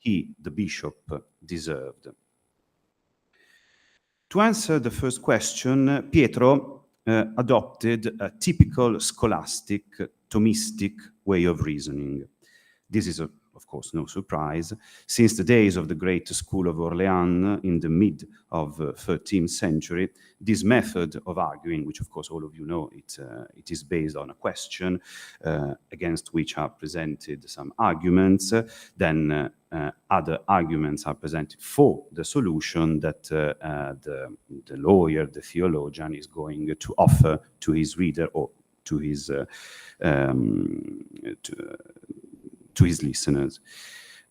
he, the bishop, deserved. To answer the first question, Pietro adopted a typical scholastic, Thomistic way of reasoning. This is, of course, no surprise. Since the days of the great school of Orléans in the mid of 13th century, this method of arguing, which of course all of you know, it is based on a question against which are presented some arguments, then other arguments are presented for the solution that the lawyer, the theologian, is going to offer to his reader or to his to his listeners.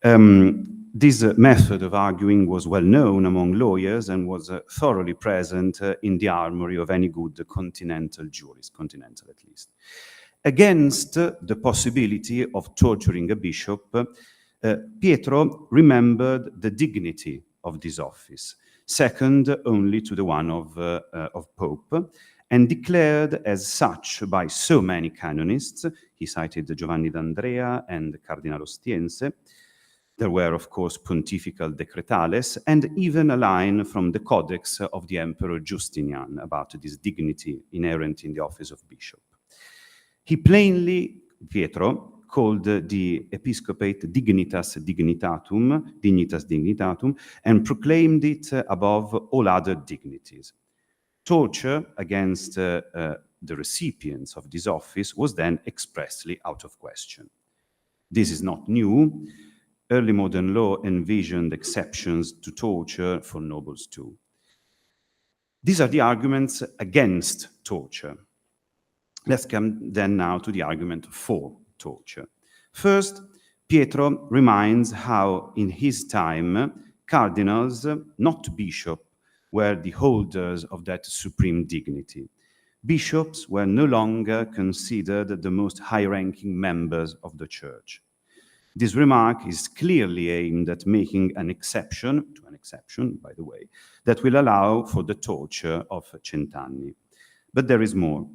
This method of arguing was well known among lawyers and was thoroughly present in the armory of any good continental jurist, continental at least. Against the possibility of torturing a bishop, Pietro remembered the dignity of this office, second only to the one of Pope, and declared as such by so many canonists. He cited Giovanni d'Andrea and Cardinal Ostiense. There were, of course, pontifical decretales, and even a line from the Codex of the Emperor Justinian about this dignity inherent in the office of bishop. He plainly, Pietro, called the episcopate dignitas dignitatum, and proclaimed it above all other dignities. Torture against the recipients of this office was then expressly out of question. This is not new. Early modern law envisioned exceptions to torture for nobles too. These are the arguments against torture. Let's come then now to the argument for torture. First, Pietro reminds how in his time cardinals, not bishops, were the holders of that supreme dignity. Bishops were no longer considered the most high-ranking members of the church. This remark is clearly aimed at making an exception, by the way, that will allow for the torture of Cent'anni. But there is more.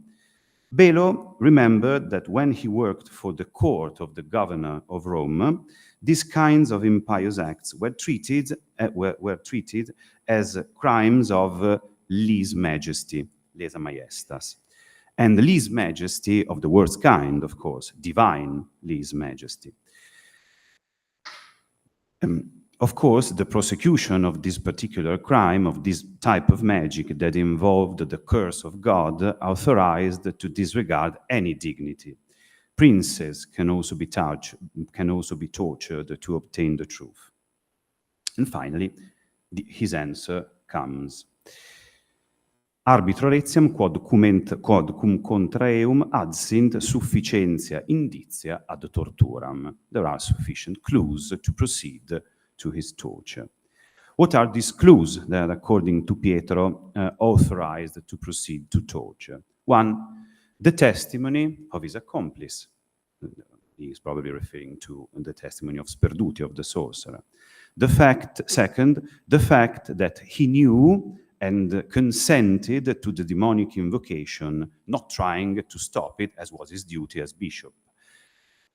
Belo remembered that when he worked for the court of the governor of Rome, these kinds of impious acts were treated as crimes of lese majesty, lesa majestas. And the lese majesty of the worst kind, of course, divine lese majesty. Of course, the prosecution of this particular crime, of this type of magic that involved the curse of God, authorized to disregard any dignity. Princes can also be tortured to obtain the truth. And finally, his answer comes. Arbitro etiam quod cum contraeum ad sint sufficientia indicia ad torturam. There are sufficient clues to proceed to his torture. What are these clues that, according to Pietro, authorized to proceed to torture? One, the testimony of his accomplice. He is probably referring to the testimony of Sperduti, of the sorcerer. Second, the fact that he knew and consented to the demonic invocation, not trying to stop it, as was his duty as bishop.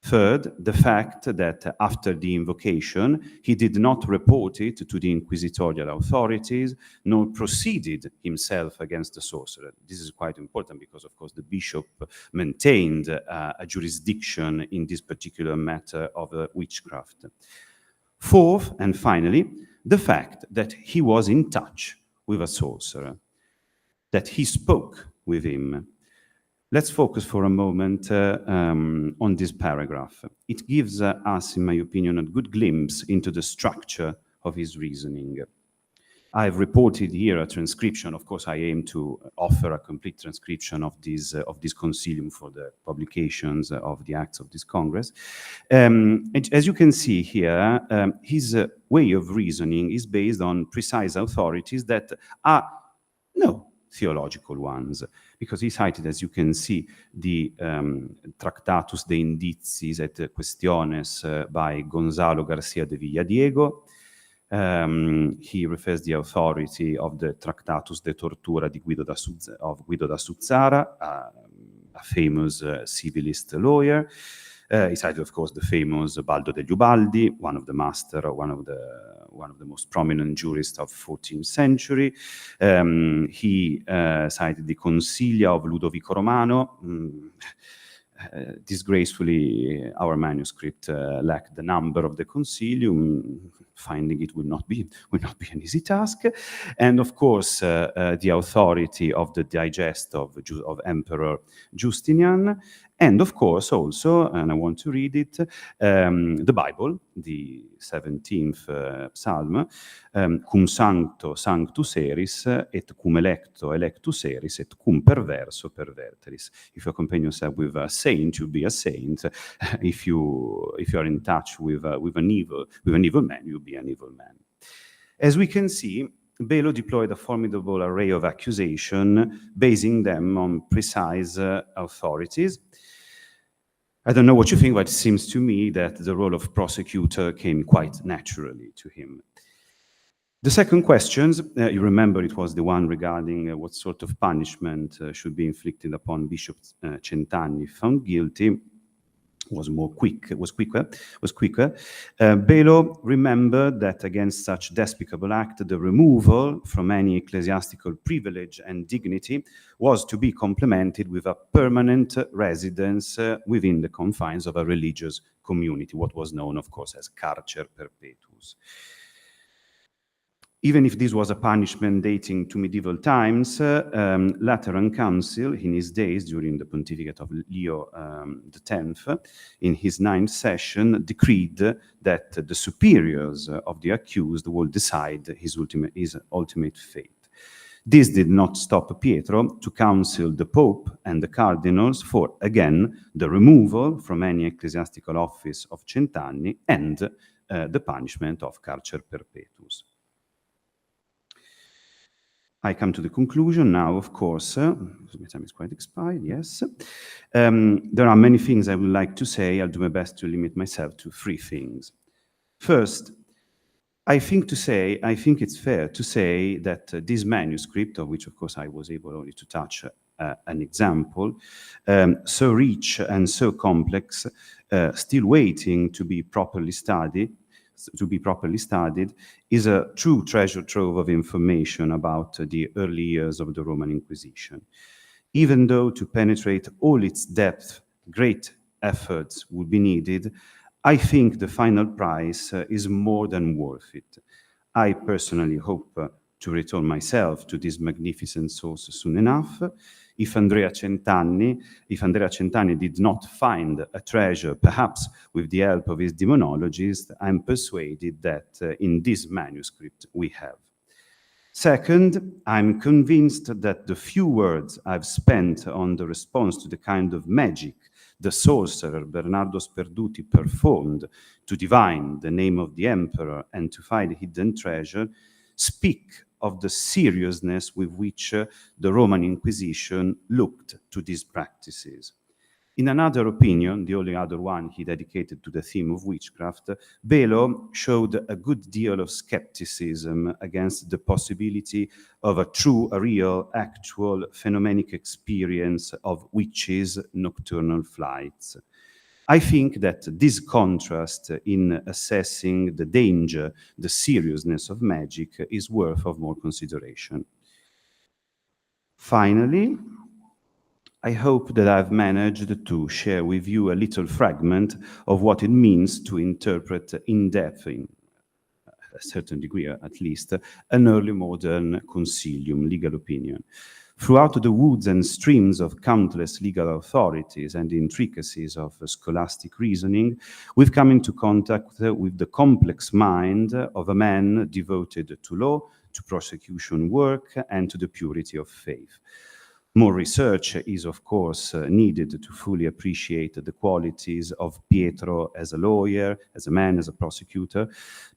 Third, the fact that after the invocation, he did not report it to the inquisitorial authorities, nor proceeded himself against the sorcerer. This is quite important because, of course, the bishop maintained a jurisdiction in this particular matter of witchcraft. Fourth, and finally, the fact that he was in touch with a sorcerer, that he spoke with him. Let's focus for a moment on this paragraph. It gives us, in my opinion, a good glimpse into the structure of his reasoning. I've reported here a transcription. Of course, I aim to offer a complete transcription of this concilium for the publications of the acts of this Congress. As you can see here, his way of reasoning is based on precise authorities that are no theological ones, because he cited, as you can see, the Tractatus de Indiciis et Questiones by Gonzalo Garcia de Villadiego. He refers the authority of the Tractatus de Tortura di Guido da Suzzara, a famous civilist lawyer. He cited, of course, the famous Baldo degli Ubaldi, one of the most prominent jurists of 14th century. He cited the Consiglia of Ludovico Romano. Disgracefully, our manuscript lacked the number of the Consilium. Finding it will not be an easy task. And of course, the authority of the digest of Emperor Justinian. And of course also, and I want to read it, the Bible, the 17th Psalm, cum sancto sanctus eris, et cum electo electus eris, et cum perverso perverteris. If you accompany yourself with a saint, you'll be a saint. If you are in touch with an evil man, you'll be an evil man. As we can see, Belo deployed a formidable array of accusation, basing them on precise authorities. I don't know what you think, but it seems to me that the role of prosecutor came quite naturally to him. The second question, you remember it was the one regarding what sort of punishment should be inflicted upon Bishop Centanni found guilty, was quicker. Belo remembered that against such despicable act, the removal from any ecclesiastical privilege and dignity was to be complemented with a permanent residence within the confines of a religious community, what was known, of course, as carcer perpetuus. Even if this was a punishment dating to medieval times, Lateran Council, in his days during the pontificate of Leo X, in his 9th session, decreed that the superiors of the accused will decide his ultimate fate. This did not stop Pietro to counsel the Pope and the cardinals for, again, the removal from any ecclesiastical office of Centanni and the punishment of carcer perpetuus. I come to the conclusion now, of course, my time is quite expired, yes. There are many things I would like to say. I'll do my best to limit myself to 3 things. First, I think it's fair to say that this manuscript, of which, of course, I was able only to touch an example, so rich and so complex, still waiting to be properly studied, is a true treasure trove of information about the early years of the Roman Inquisition. Even though to penetrate all its depth, great efforts would be needed, I think the final price is more than worth it. I personally hope to return myself to this magnificent source soon enough. If Andrea Centanni did not find a treasure, perhaps with the help of his demonologist, I'm persuaded that in this manuscript we have. Second, I'm convinced that the few words I've spent on the response to the kind of magic the sorcerer Bernardo Sperduti performed to divine the name of the emperor and to find a hidden treasure speak of the seriousness with which the Roman Inquisition looked to these practices. In another opinion, the only other one he dedicated to the theme of witchcraft, Belo showed a good deal of skepticism against the possibility of a real, actual, phenomenic experience of witches' nocturnal flights. I think that this contrast in assessing the danger, the seriousness of magic is worth of more consideration. Finally, I hope that I've managed to share with you a little fragment of what it means to interpret in depth, in a certain degree at least, an early modern concilium, legal opinion. Throughout the woods and streams of countless legal authorities and the intricacies of scholastic reasoning, we've come into contact with the complex mind of a man devoted to law, to prosecution work, and to the purity of faith. More research is, of course, needed to fully appreciate the qualities of Pietro as a lawyer, as a man, as a prosecutor,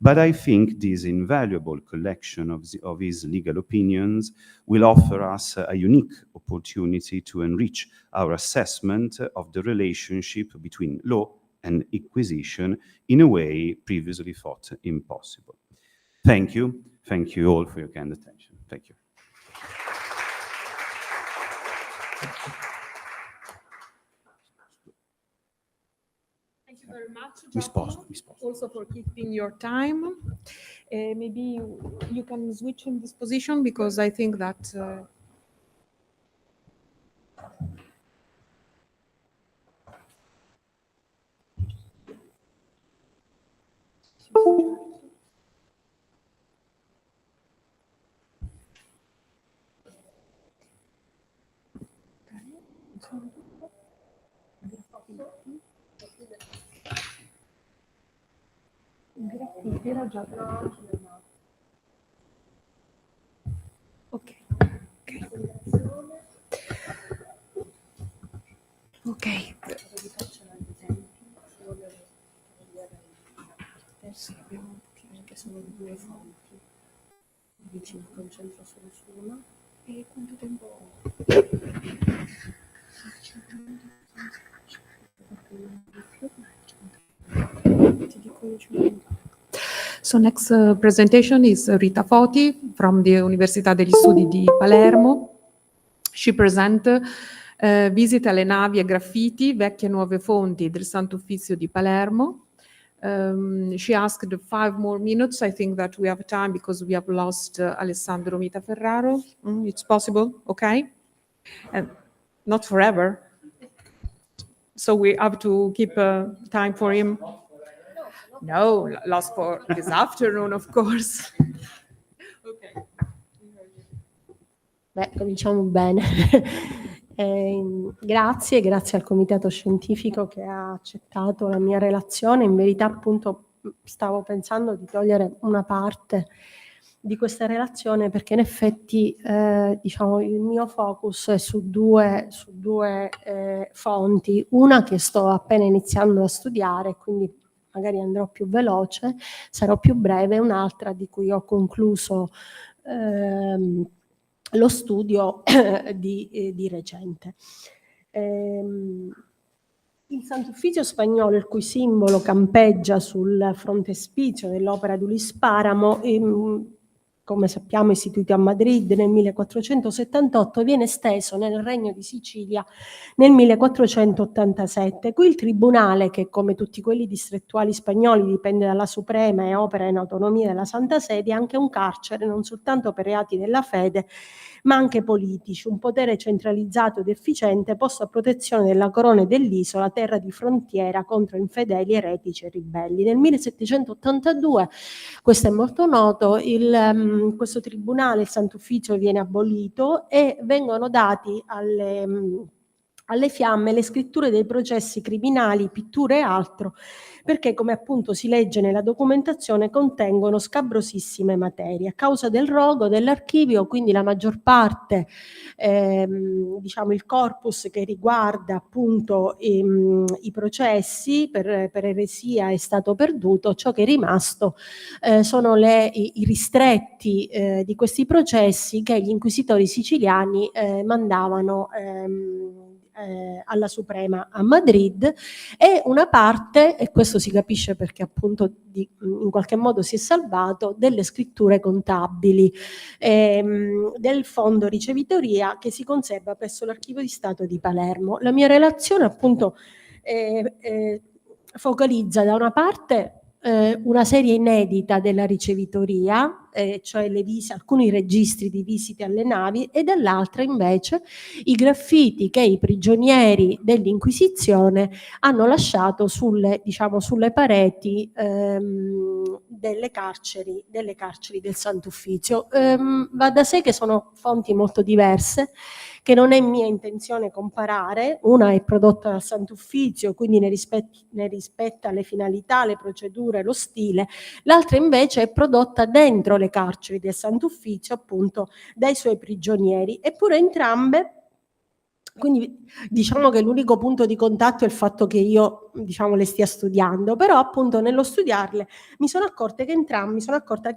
but I think this invaluable collection of his legal opinions will offer us a unique opportunity to enrich our assessment of the relationship between law and Inquisition in a way previously thought impossible. Thank you. Thank you all for your kind attention. Thank you. very much, Mi sposto. also for keeping your time. Maybe you can switch in this position because I think that ok. Ok. Adesso abbiamo che sono due fonti. Dici mi concentro solo su una. E quanto tempo? So next presentation is Rita Foti from the Università degli Studi di Palermo. She present visite alle navi e graffiti, vecchie e nuove fonti del Sant'Uffizio di Palermo. She asked 5 more minutes. I think that we have time because we have lost Alessandro Mitaferraro. It's possible, okay? And not forever. So we have to keep time for him. No, lost for this afternoon, of course. Okay. Beh, cominciamo bene. Grazie al comitato scientifico che ha accettato la mia relazione. In verità, appunto, stavo pensando di togliere una parte di questa relazione perché in effetti, diciamo, il mio focus è su due fonti. Una che sto appena iniziando a studiare, quindi magari andrò più veloce, sarò più breve, un'altra di cui ho concluso lo studio di recente. Il Sant'Uffizio spagnolo, il cui simbolo campeggia sul frontespizio dell'opera di Luis Paramo, come sappiamo istituito a Madrid nel 1478, viene esteso nel Regno di Sicilia nel 1487. Qui il tribunale, che come tutti quelli distrettuali spagnoli dipende dalla Suprema e opera in autonomia della Santa Sede, ha anche un carcere non soltanto per reati della fede, ma anche politici, un potere centralizzato ed efficiente posto a protezione della corona e dell'isola, terra di frontiera contro infedeli, eretici e ribelli. Nel 1782, questo è molto noto, questo tribunale, il Sant'Uffizio, viene abolito e vengono dati alle fiamme le scritture dei processi criminali, pitture e altro, perché, come appunto si legge nella documentazione, contengono scabrosissime materie. A causa del rogo dell'archivio, quindi la maggior parte, diciamo il corpus che riguarda appunto i processi per eresia è stato perduto. Ciò che è rimasto sono i ristretti di questi processi che gli inquisitori siciliani mandavano alla Suprema a Madrid, e una parte, e questo si capisce perché appunto in qualche modo si è salvato, delle scritture contabili del fondo ricevitoria che si conserva presso l'Archivio di Stato di Palermo. La mia relazione appunto focalizza da una parte una serie inedita della ricevitoria, cioè alcuni registri di visite alle navi, e dall'altra invece i graffiti che i prigionieri dell'Inquisizione hanno lasciato sulle pareti delle carceri del Sant'Uffizio. Va da sé che sono fonti molto diverse, che non è mia intenzione comparare. Una è prodotta dal Sant'Uffizio, quindi ne rispetta le finalità, le procedure, lo stile. L'altra invece è prodotta dentro le carceri del Sant'Uffizio, appunto dai suoi prigionieri. Eppure entrambe, quindi diciamo che l'unico punto di contatto è il fatto che io le stia studiando, però appunto nello studiarle mi sono accorta che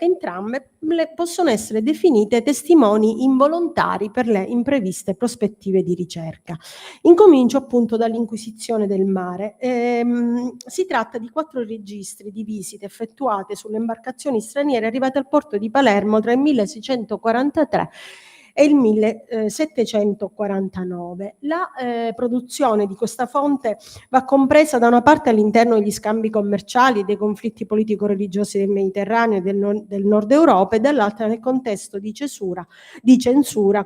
entrambe possono essere definite testimoni involontari per le impreviste prospettive di ricerca. Incomincio appunto dall'Inquisizione del mare. Si tratta di 4 registri di visite effettuate sulle imbarcazioni straniere arrivate al porto di Palermo tra il 1643 e il 1749. La produzione di questa fonte va compresa da una parte all'interno degli scambi commerciali, dei conflitti politico-religiosi del Mediterraneo e del Nord Europa, e dall'altra nel contesto di censura,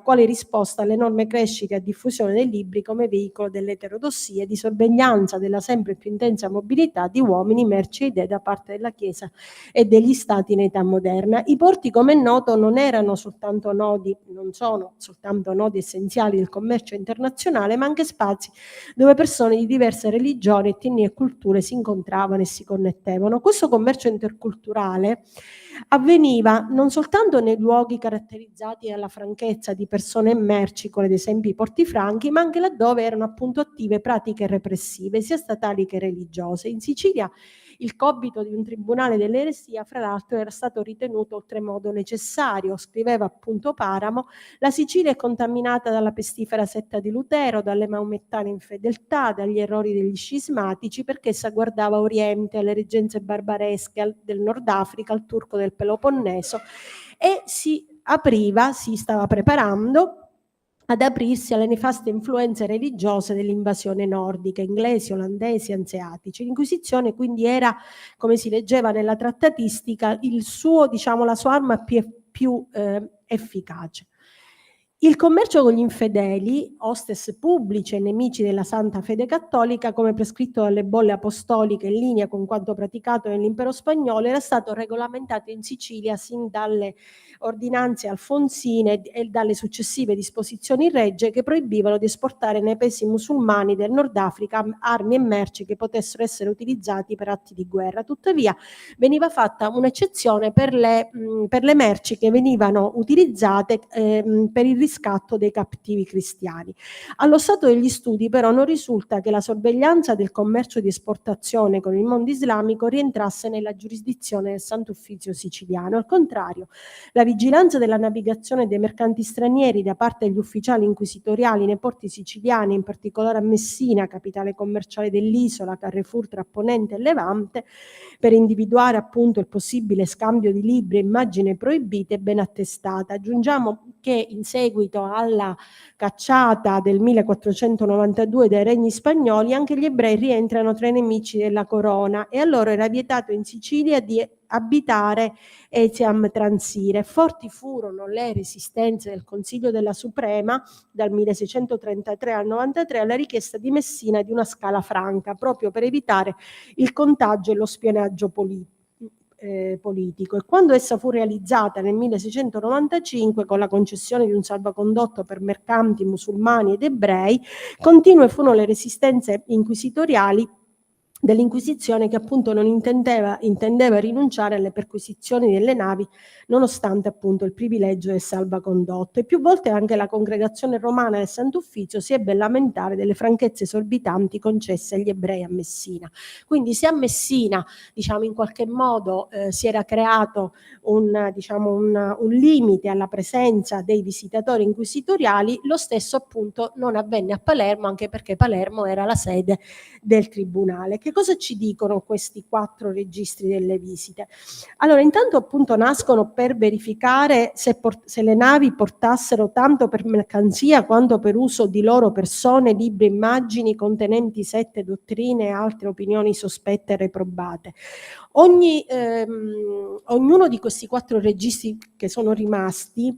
quale risposta all'enorme crescita e diffusione dei libri come veicolo dell'eterodossia e di sorveglianza della sempre più intensa mobilità di uomini, merci e idee da parte della Chiesa e degli Stati in età moderna. I porti, come è noto, non sono soltanto nodi essenziali del commercio internazionale, ma anche spazi dove persone di diverse religioni, etnie e culture si incontravano e si connettevano. Questo commercio interculturale avveniva non soltanto nei luoghi caratterizzati dalla franchezza di persone e merci, come ad esempio i porti franchi, ma anche laddove erano appunto attive pratiche repressive, sia statali che religiose. In Sicilia il compito di un tribunale dell'eresia, fra l'altro, era stato ritenuto oltremodo necessario. Scriveva appunto Paramo: la Sicilia è contaminata dalla pestifera setta di Lutero, dalle maomettane infedeltà, dagli errori degli scismatici, perché essa guardava a Oriente, alle reggenze barbaresche del Nord Africa, al turco del Peloponneso, e si stava preparando ad aprirsi alle nefaste influenze religiose dell'invasione nordica, inglesi, olandesi, anseatici. L'Inquisizione quindi era, come si leggeva nella trattatistica, la sua arma più efficace. Il commercio con gli infedeli, hostes pubblici e nemici della santa fede cattolica, come prescritto dalle bolle apostoliche in linea con quanto praticato nell'impero spagnolo, era stato regolamentato in Sicilia sin dalle ordinanze alfonsine e dalle successive disposizioni regge, che proibivano di esportare nei paesi musulmani del Nord Africa armi e merci che potessero essere utilizzati per atti di guerra. Tuttavia veniva fatta un'eccezione per le merci che venivano utilizzate per il riscatto dei cattivi cristiani. Allo stato degli studi però non risulta che la sorveglianza del commercio di esportazione con il mondo islamico rientrasse nella giurisdizione del Sant'Uffizio siciliano. Al contrario, la vigilanza della navigazione dei mercanti stranieri da parte degli ufficiali inquisitoriali nei porti siciliani, in particolare a Messina, capitale commerciale dell'isola, Carrefour tra Ponente e Levante, per individuare appunto il possibile scambio di libri e immagini proibite, è ben attestata. Aggiungiamo che in seguito alla cacciata del 1492 dai regni spagnoli, anche gli ebrei rientrano tra i nemici della corona e a loro era vietato in Sicilia di abitare etiam transire. Forti furono le resistenze del Consiglio della Suprema dal 1633 al 93 alla richiesta di Messina di una scala franca, proprio per evitare il contagio e lo spionaggio politico. E quando essa fu realizzata nel 1695 con la concessione di un salvacondotto per mercanti musulmani ed ebrei, continue furono le resistenze inquisitoriali dell'Inquisizione, che appunto non intendeva rinunciare alle perquisizioni delle navi nonostante appunto il privilegio del salvacondotto, e più volte anche la congregazione romana del Sant'Uffizio si ebbe a lamentare delle franchezze esorbitanti concesse agli ebrei a Messina. Quindi se a Messina in qualche modo si era creato un limite alla presenza dei visitatori inquisitoriali, lo stesso appunto non avvenne a Palermo, anche perché Palermo era la sede del tribunale. Che cosa ci dicono questi 4 registri delle visite? Allora, intanto appunto nascono per verificare se le navi portassero tanto per mercanzia quanto per uso di loro persone libri e immagini contenenti sette dottrine e altre opinioni sospette e reprobate. Ognuno di questi 4 registri che sono rimasti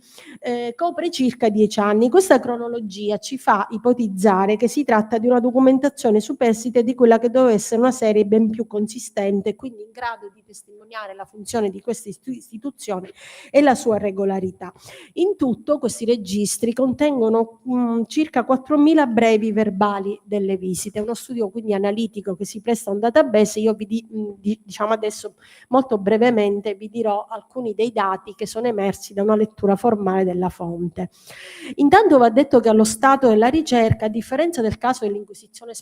copre circa 10 anni. Questa cronologia ci fa ipotizzare che si tratta di una documentazione superstite di quella che doveva essere una serie ben più consistente, quindi in grado di testimoniare la funzione di questa istituzione e la sua regolarità. In tutto questi registri contengono circa 4.000 brevi verbali delle visite, uno studio quindi analitico che si presta a un database. Io adesso molto brevemente vi dirò alcuni dei dati che sono emersi da una lettura formale della fonte. Intanto va detto che allo stato della ricerca, a differenza del caso dell'Inquisizione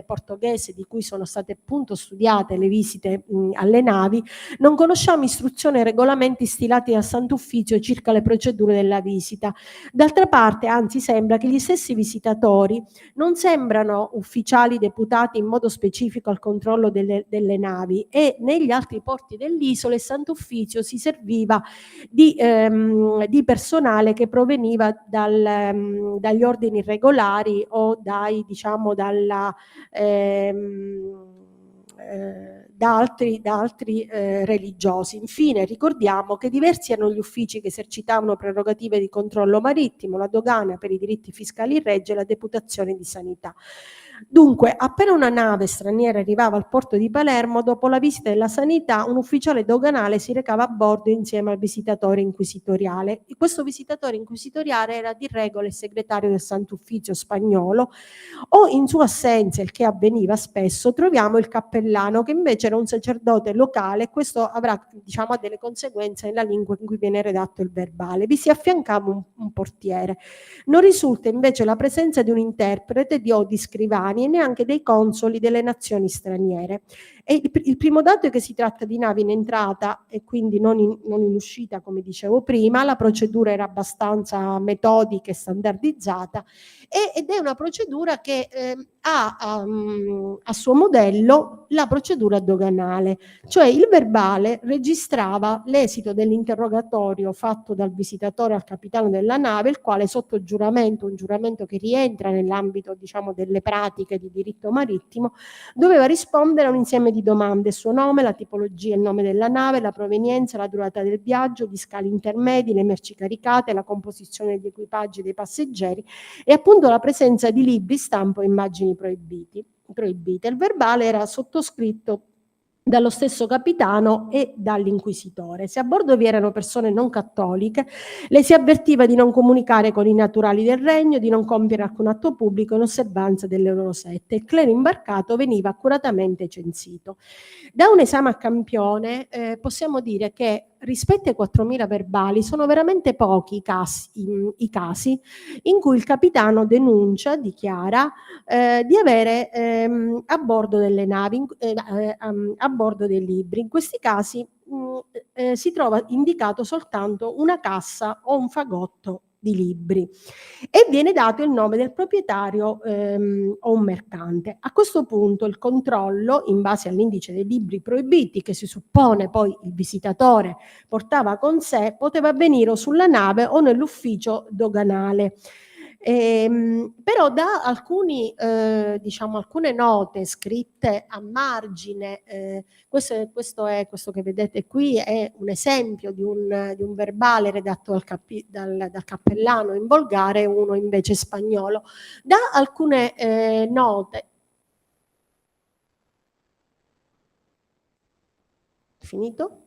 portoghese di cui sono stati state appunto studiate le visite alle navi, non conosciamo istruzioni e regolamenti stilati da Sant'Uffizio circa le procedure della visita. D'altra parte, anzi, sembra che gli stessi visitatori non sembrano ufficiali deputati in modo specifico al controllo delle navi, e negli altri porti dell'isola Sant'Uffizio si serviva di personale che proveniva dagli ordini regolari o da altri religiosi. Infine ricordiamo che diversi erano gli uffici che esercitavano prerogative di controllo marittimo, la dogana per i diritti fiscali in regge e la deputazione di sanità. Dunque, appena una nave straniera arrivava al porto di Palermo, dopo la visita della sanità, un ufficiale doganale si recava a bordo insieme al visitatore inquisitoriale. E questo visitatore inquisitoriale era di regola il segretario del Sant'Uffizio spagnolo, o in sua assenza, il che avveniva spesso, troviamo il cappellano, che invece era un sacerdote locale, e questo avrà delle conseguenze nella lingua in cui viene redatto il verbale. Vi si affiancava un portiere. Non risulta invece la presenza di un interprete o di scrivani e neanche dei consoli delle nazioni straniere. E il primo dato è che si tratta di navi in entrata e quindi non in uscita, come dicevo prima. La procedura era abbastanza metodica e standardizzata, ed è una procedura che ha a suo modello la procedura doganale, cioè il verbale registrava l'esito dell'interrogatorio fatto dal visitatore al capitano della nave, il quale sotto giuramento, un giuramento che rientra nell'ambito delle pratiche di diritto marittimo, doveva rispondere a un insieme di domande: il suo nome, la tipologia e il nome della nave, la provenienza, la durata del viaggio, gli scali intermedi, le merci caricate, la composizione degli equipaggi dei passeggeri e appunto la presenza di libri, stampo e immagini proibite. Il verbale era sottoscritto dallo stesso capitano e dall'inquisitore. Se a bordo vi erano persone non cattoliche, le si avvertiva di non comunicare con i naturali del regno, di non compiere alcun atto pubblico in osservanza delle loro sette. Il clero imbarcato veniva accuratamente censito. Da un esame a campione possiamo dire che rispetto ai 4.000 verbali sono veramente pochi i casi in cui il capitano dichiara di avere a bordo delle navi, a bordo dei libri. In questi casi si trova indicato soltanto una cassa o un fagotto di libri e viene dato il nome del proprietario o un mercante. A questo punto il controllo, in base all'indice dei libri proibiti che si suppone poi il visitatore portava con sé, poteva avvenire o sulla nave o nell'ufficio doganale. Però da alcune note scritte a margine, questo che vedete qui è un esempio di un verbale redatto dal cappellano in volgare, uno invece spagnolo. Da alcune note, finito?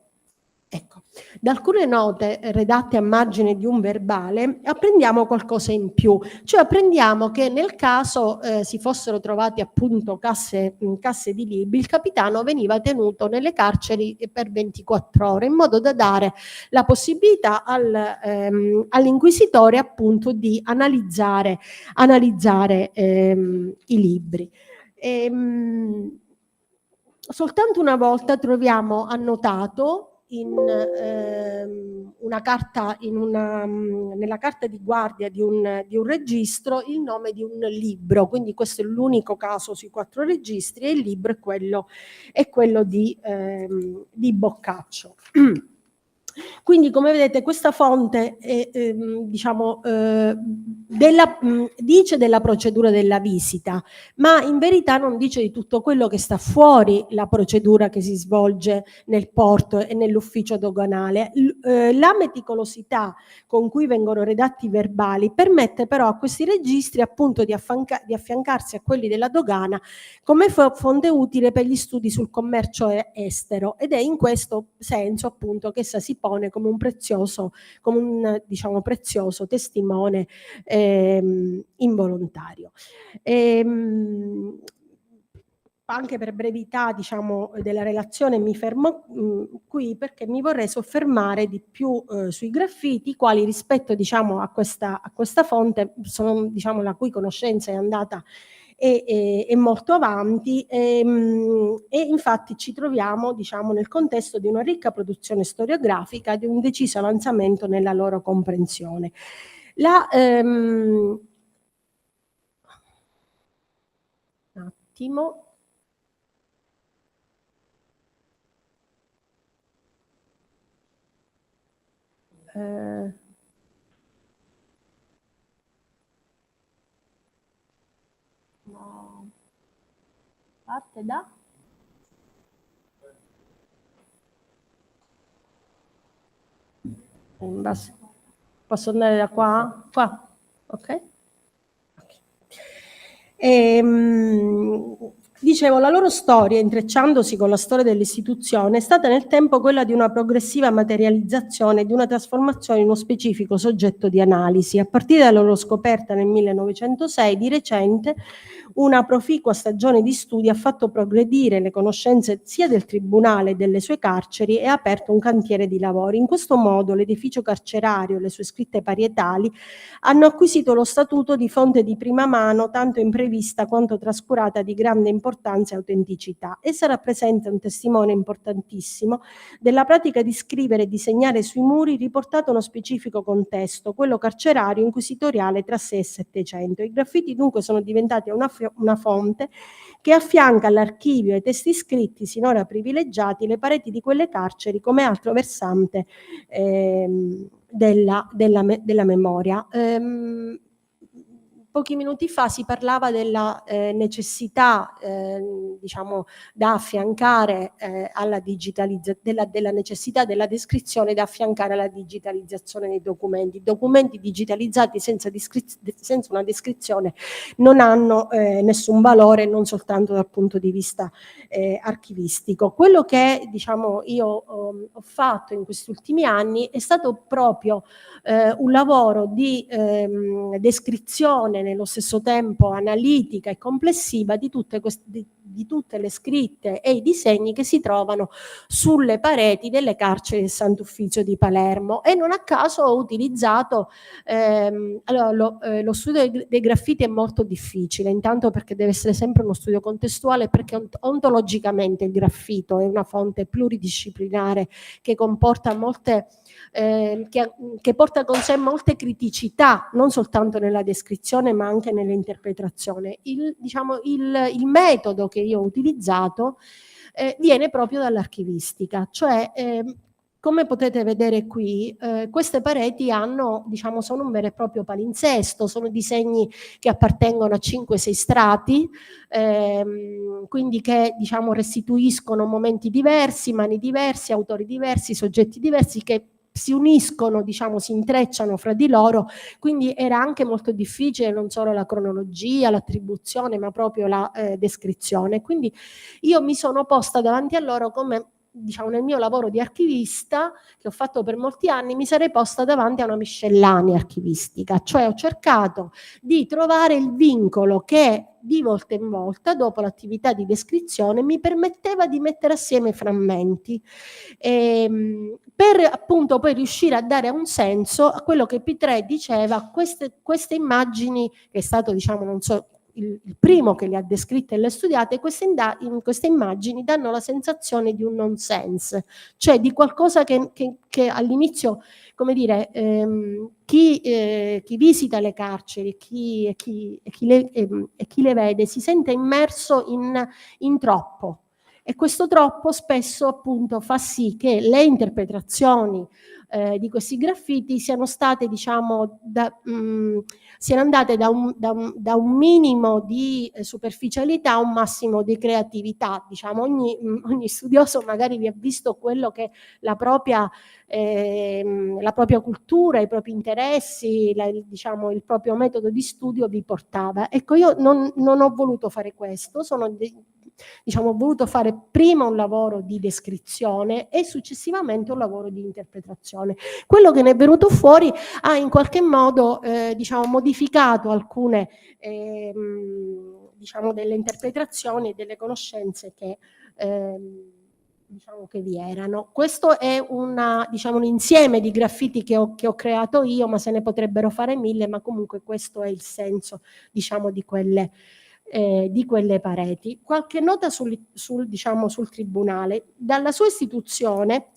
Ecco, da alcune note redatte a margine di un verbale apprendiamo qualcosa in più, cioè apprendiamo che nel caso si fossero trovati appunto casse di libri, il capitano veniva tenuto nelle carceri per 24 ore in modo da dare la possibilità all'inquisitore appunto di analizzare i libri. Soltanto una volta troviamo annotato nella carta di guardia di un registro il nome di un libro, quindi questo è l'unico caso sui 4 registri, e il libro è quello di Boccaccio. Quindi, come vedete, questa fonte dice della procedura della visita, ma in verità non dice di tutto quello che sta fuori la procedura che si svolge nel porto e nell'ufficio doganale. La meticolosità con cui vengono redatti i verbali permette però a questi registri appunto di affiancarsi a quelli della dogana come fonte utile per gli studi sul commercio estero, ed è in questo senso appunto che essa si pone come un prezioso testimone involontario. Anche per brevità della relazione mi fermo qui, perché mi vorrei soffermare di più sui graffiti, i quali rispetto a questa fonte sono, la cui conoscenza è andata è molto avanti, e infatti ci troviamo, diciamo, nel contesto di una ricca produzione storiografica e di un deciso avanzamento nella loro comprensione. Un attimo. No. Parte da? Posso andare da qua? Qua? Ok. Dicevo, la loro storia, intrecciandosi con la storia dell'istituzione, è stata nel tempo quella di una progressiva materializzazione e di una trasformazione in uno specifico soggetto di analisi. A partire dalla loro scoperta nel 1906, di recente, una proficua stagione di studi ha fatto progredire le conoscenze sia del Tribunale e delle sue carceri e ha aperto un cantiere di lavori. In questo modo l'edificio carcerario e le sue scritte parietali hanno acquisito lo statuto di fonte di prima mano, tanto imprevista quanto trascurata, di grande importanza e autenticità. Essa rappresenta un testimone importantissimo della pratica di scrivere e disegnare sui muri riportato uno specifico contesto, quello carcerario inquisitoriale tra 6 e 700. I graffiti dunque sono diventati una fonte che affianca all'archivio e ai testi scritti sinora privilegiati le pareti di quelle carceri come altro versante della memoria. Pochi minuti fa si parlava della necessità, diciamo, da affiancare alla digitalizzazione, della necessità della descrizione da affiancare alla digitalizzazione dei documenti. Documenti digitalizzati senza una descrizione non hanno nessun valore, non soltanto dal punto di vista archivistico. Quello che, diciamo, io ho fatto in questi ultimi anni è stato proprio un lavoro di descrizione, nello stesso tempo analitica e complessiva, di tutte le scritte e i disegni che si trovano sulle pareti delle carceri del Sant'Uffizio di Palermo. E non a caso ho utilizzato lo studio dei graffiti. È molto difficile, intanto perché deve essere sempre uno studio contestuale, perché ontologicamente il graffito è una fonte pluridisciplinare che comporta molte che porta con sé molte criticità, non soltanto nella descrizione ma anche nell'interpretazione. Il metodo che io ho utilizzato viene proprio dall'archivistica, cioè come potete vedere qui, queste pareti sono un vero e proprio palinsesto, sono disegni che appartengono a 5-6 strati, quindi che restituiscono momenti diversi, mani diverse, autori diversi, soggetti diversi, che si uniscono, si intrecciano fra di loro. Quindi era anche molto difficile non solo la cronologia, l'attribuzione, ma proprio la descrizione. Quindi io mi sono posta davanti a loro come, nel mio lavoro di archivista che ho fatto per molti anni, mi sarei posta davanti a una miscellanea archivistica, cioè ho cercato di trovare il vincolo che di volta in volta, dopo l'attività di descrizione, mi permetteva di mettere assieme frammenti, per appunto poi riuscire a dare un senso a quello che P3 diceva: queste immagini, che è stato non so il primo che le ha descritte e le ha studiate, queste immagini danno la sensazione di un nonsense, cioè di qualcosa che all'inizio, come dire, chi visita le carceri, chi le vede, si sente immerso in troppo. E questo troppo spesso appunto fa sì che le interpretazioni di questi graffiti siano state, siano andate da un minimo di superficialità a un massimo di creatività. Ogni studioso magari vi ha visto quello che la propria cultura, i propri interessi, il proprio metodo di studio vi portava. Ecco, io non ho voluto fare questo, ho voluto fare prima un lavoro di descrizione e successivamente un lavoro di interpretazione. Quello che ne è venuto fuori ha in qualche modo modificato alcune delle interpretazioni e delle conoscenze che vi erano. Questo è un insieme di graffiti che ho creato io, ma se ne potrebbero fare 1000, ma comunque questo è il senso di quelle di quelle pareti. Qualche nota sul tribunale. Dalla sua istituzione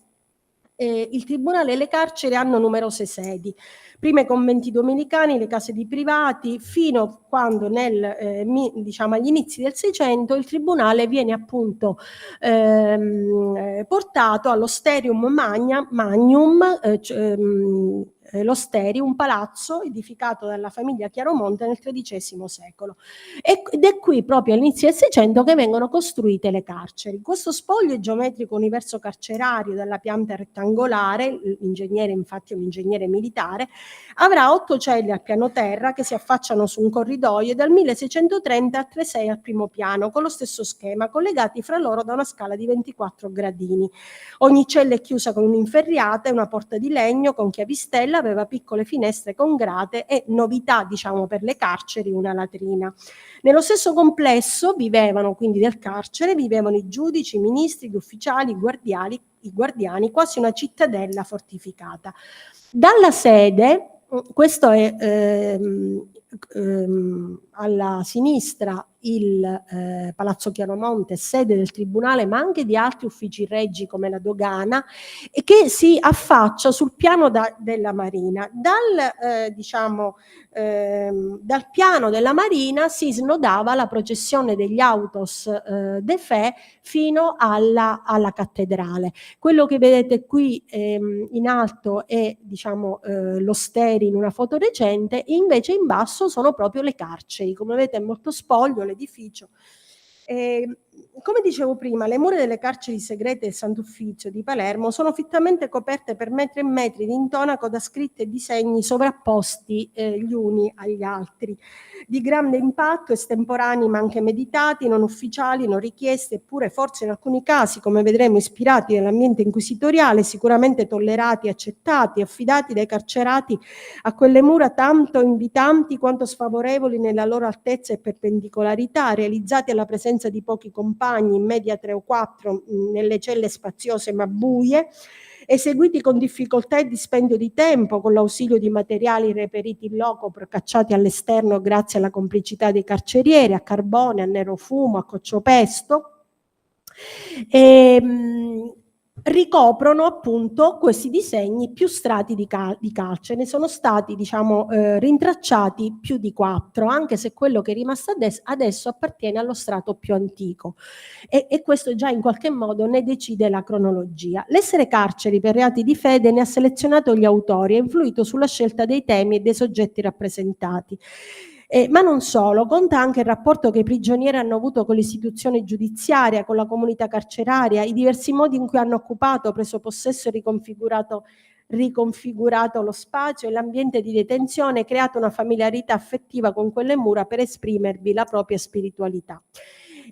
il tribunale e le carceri hanno numerose sedi, prima i conventi domenicani, le case di privati, fino a quando agli inizi del Seicento il tribunale viene appunto portato all'Osterium Magnum, l'Osteri, un palazzo edificato dalla famiglia Chiaromonte nel XIII secolo. Ed è qui, proprio all'inizio del Seicento, che vengono costruite le carceri. Questo spoglio geometrico universo carcerario dalla pianta rettangolare, l'ingegnere infatti è un ingegnere militare, avrà 8 celle al piano terra che si affacciano su un corridoio e dal 1630 a 36 al primo piano, con lo stesso schema, collegati fra loro da una scala di 24 gradini. Ogni cella è chiusa con un'inferriata e una porta di legno con chiavistella, aveva piccole finestre con grate e, novità per le carceri, una latrina. Nello stesso complesso quindi del carcere, vivevano i giudici, i ministri, gli ufficiali, i guardiani, quasi una cittadella fortificata. Dalla sede, questo è alla sinistra il Palazzo Chiaromonte, sede del tribunale, ma anche di altri uffici reggi come la dogana, e che si affaccia sul piano della Marina. Dal piano della Marina si snodava la processione degli autos de fe fino alla cattedrale. Quello che vedete qui in alto è l'Osteri in una foto recente, e invece in basso sono proprio le carceri. Come vedete è molto spoglio l'edificio. Come dicevo prima, le mura delle carceri segrete del Sant'Uffizio di Palermo sono fittamente coperte per metri e metri di intonaco da scritte e disegni sovrapposti gli uni agli altri, di grande impatto, estemporanei ma anche meditati, non ufficiali, non richiesti, eppure forse in alcuni casi, come vedremo, ispirati dall'ambiente inquisitoriale, sicuramente tollerati, accettati, affidati dai carcerati a quelle mura tanto invitanti quanto sfavorevoli nella loro altezza e perpendicolarità, realizzati alla presenza di pochi compagni, in media 3 o 4, nelle celle spaziose ma buie, eseguiti con difficoltà e dispendio di tempo, con l'ausilio di materiali reperiti in loco, procacciati all'esterno grazie alla complicità dei carcerieri, a carbone, a nero fumo, a cociopesto. Ricoprono appunto questi disegni più strati di calce. Ne sono stati rintracciati più di 4, anche se quello che è rimasto adesso appartiene allo strato più antico, e questo già in qualche modo ne decide la cronologia. L'essere carceri per reati di fede ne ha selezionato gli autori e influito sulla scelta dei temi e dei soggetti rappresentati. Ma non solo, conta anche il rapporto che i prigionieri hanno avuto con l'istituzione giudiziaria, con la comunità carceraria, i diversi modi in cui hanno occupato, preso possesso e riconfigurato lo spazio e l'ambiente di detenzione, creato una familiarità affettiva con quelle mura per esprimervi la propria spiritualità.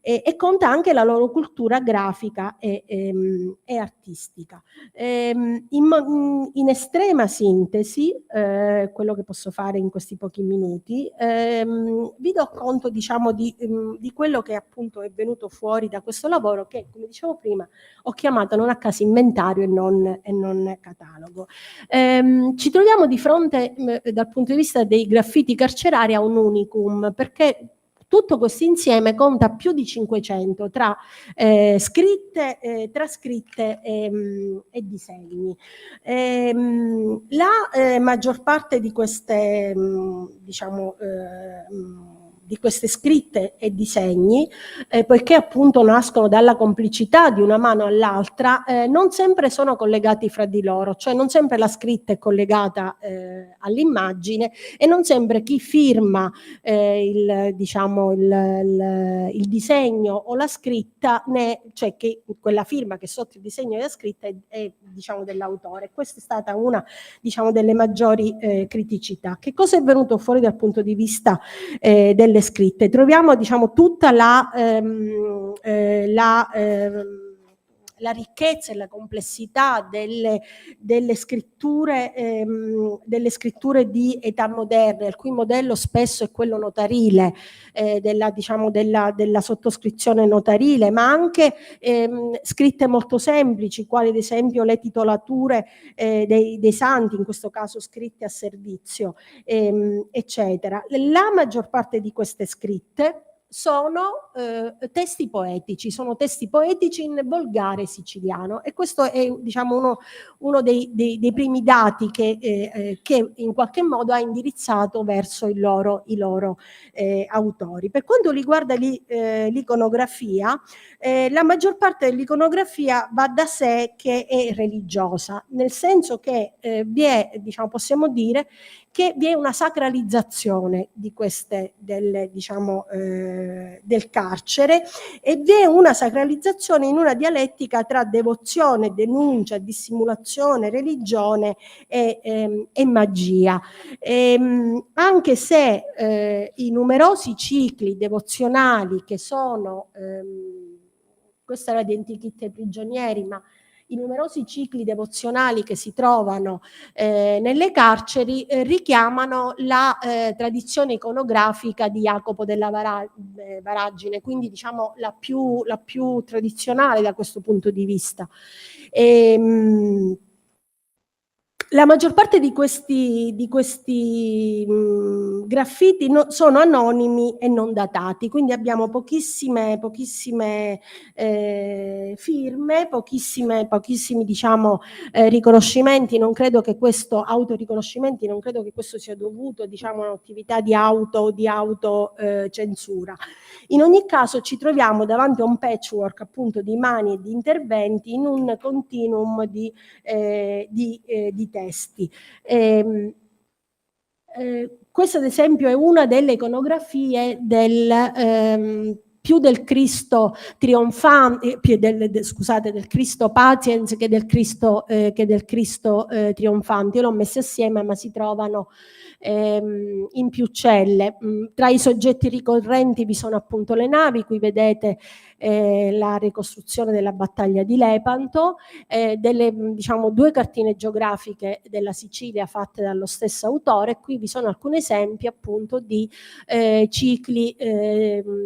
E conta anche la loro cultura grafica e artistica. In estrema sintesi, quello che posso fare in questi pochi minuti, vi do conto di quello che appunto è venuto fuori da questo lavoro, che, come dicevo prima, ho chiamato non a caso inventario e non catalogo. Ci troviamo di fronte, dal punto di vista dei graffiti carcerari, a un unicum, perché tutto questo insieme conta più di 500 tra scritte, trascritte e disegni. La maggior parte di queste, di queste scritte e disegni, poiché appunto nascono dalla complicità di una mano all'altra, non sempre sono collegati fra di loro, cioè non sempre la scritta è collegata all'immagine, e non sempre chi firma il disegno o la scritta, cioè che quella firma che sotto il disegno e la scritta è dell'autore. Questa è stata una delle maggiori criticità. Che cosa è venuto fuori dal punto di vista delle scritte? Troviamo tutta la ricchezza e la complessità delle scritture di età moderna, il cui modello spesso è quello notarile, della sottoscrizione notarile, ma anche scritte molto semplici, quali ad esempio le titolature dei santi, in questo caso scritte a servizio, eccetera. La maggior parte di queste scritte sono testi poetici in volgare siciliano, e questo è, diciamo, uno dei primi dati che in qualche modo ha indirizzato verso i loro autori. Per quanto riguarda l'iconografia, la maggior parte dell'iconografia va da sé che è religiosa, nel senso che vi è, diciamo, possiamo dire che vi è una sacralizzazione di queste del carcere, e vi è una sacralizzazione in una dialettica tra devozione, denuncia, dissimulazione, religione e magia. Anche se i numerosi cicli devozionali che sono, questa era di Antichità ai prigionieri, ma i numerosi cicli devozionali che si trovano nelle carceri richiamano la tradizione iconografica di Jacopo della Varagine, quindi, diciamo, la più tradizionale da questo punto di vista. La maggior parte di questi graffiti sono anonimi e non datati, quindi abbiamo pochissime firme, pochissimi, diciamo, riconoscimenti. Non credo che questo autoriconoscimenti, non credo che questo sia dovuto, diciamo, a un'attività di autocensura. In ogni caso ci troviamo davanti a un patchwork, appunto, di mani e di interventi in un continuum di testi. Questa, ad esempio, è una delle iconografie più del Cristo trionfante, del Cristo Patiens che del Cristo trionfante. Io l'ho messe assieme, ma si trovano in più celle. Tra i soggetti ricorrenti vi sono appunto le navi, qui vedete la ricostruzione della battaglia di Lepanto, diciamo, 2 cartine geografiche della Sicilia fatte dallo stesso autore. Qui vi sono alcuni esempi appunto di cicli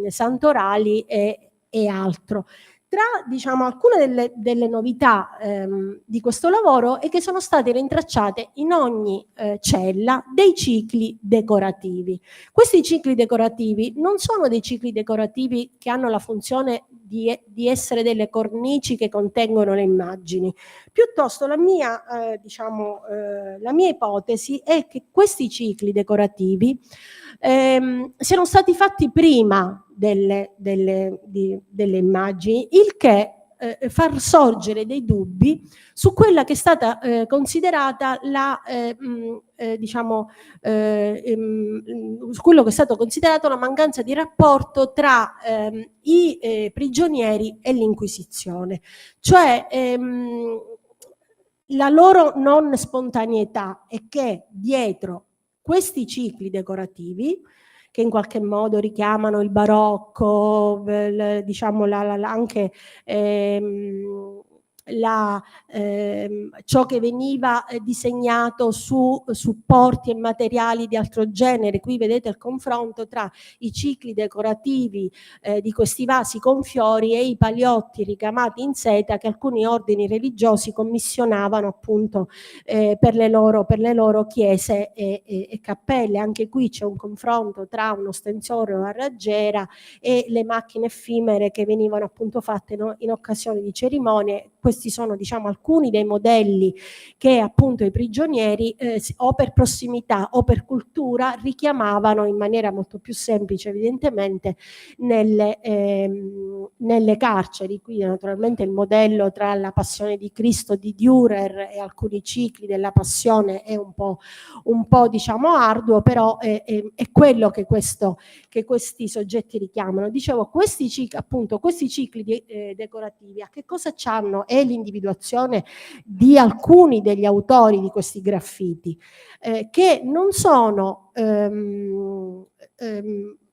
santorali e altro. Tra, diciamo, alcune delle novità di questo lavoro è che sono state rintracciate in ogni cella dei cicli decorativi. Questi cicli decorativi non sono dei cicli decorativi che hanno la funzione di essere delle cornici che contengono le immagini. Piuttosto la mia ipotesi è che questi cicli decorativi siano stati fatti prima delle immagini, il che far sorgere dei dubbi su quella che è stata considerata su quello che è stato considerato la mancanza di rapporto tra i prigionieri e l'Inquisizione, cioè la loro non spontaneità è che dietro questi cicli decorativi, che in qualche modo richiamano il barocco, diciamo anche ciò che veniva disegnato su supporti e materiali di altro genere. Qui vedete il confronto tra i cicli decorativi di questi vasi con fiori e i paliotti ricamati in seta che alcuni ordini religiosi commissionavano appunto per le loro chiese e cappelle. Anche qui c'è un confronto tra uno stensore o a raggiera e le macchine effimere che venivano appunto fatte in occasione di cerimonie. Questi sono, diciamo, alcuni dei modelli che appunto i prigionieri o per prossimità o per cultura richiamavano in maniera molto più semplice, evidentemente, nelle carceri. Qui naturalmente il modello tra la Passione di Cristo di Dürer e alcuni cicli della Passione è un po' diciamo arduo, però è quello che questi soggetti richiamano. Dicevo, questi cicli decorativi a che cosa c'hanno? È l'individuazione di alcuni degli autori di questi graffiti che non sono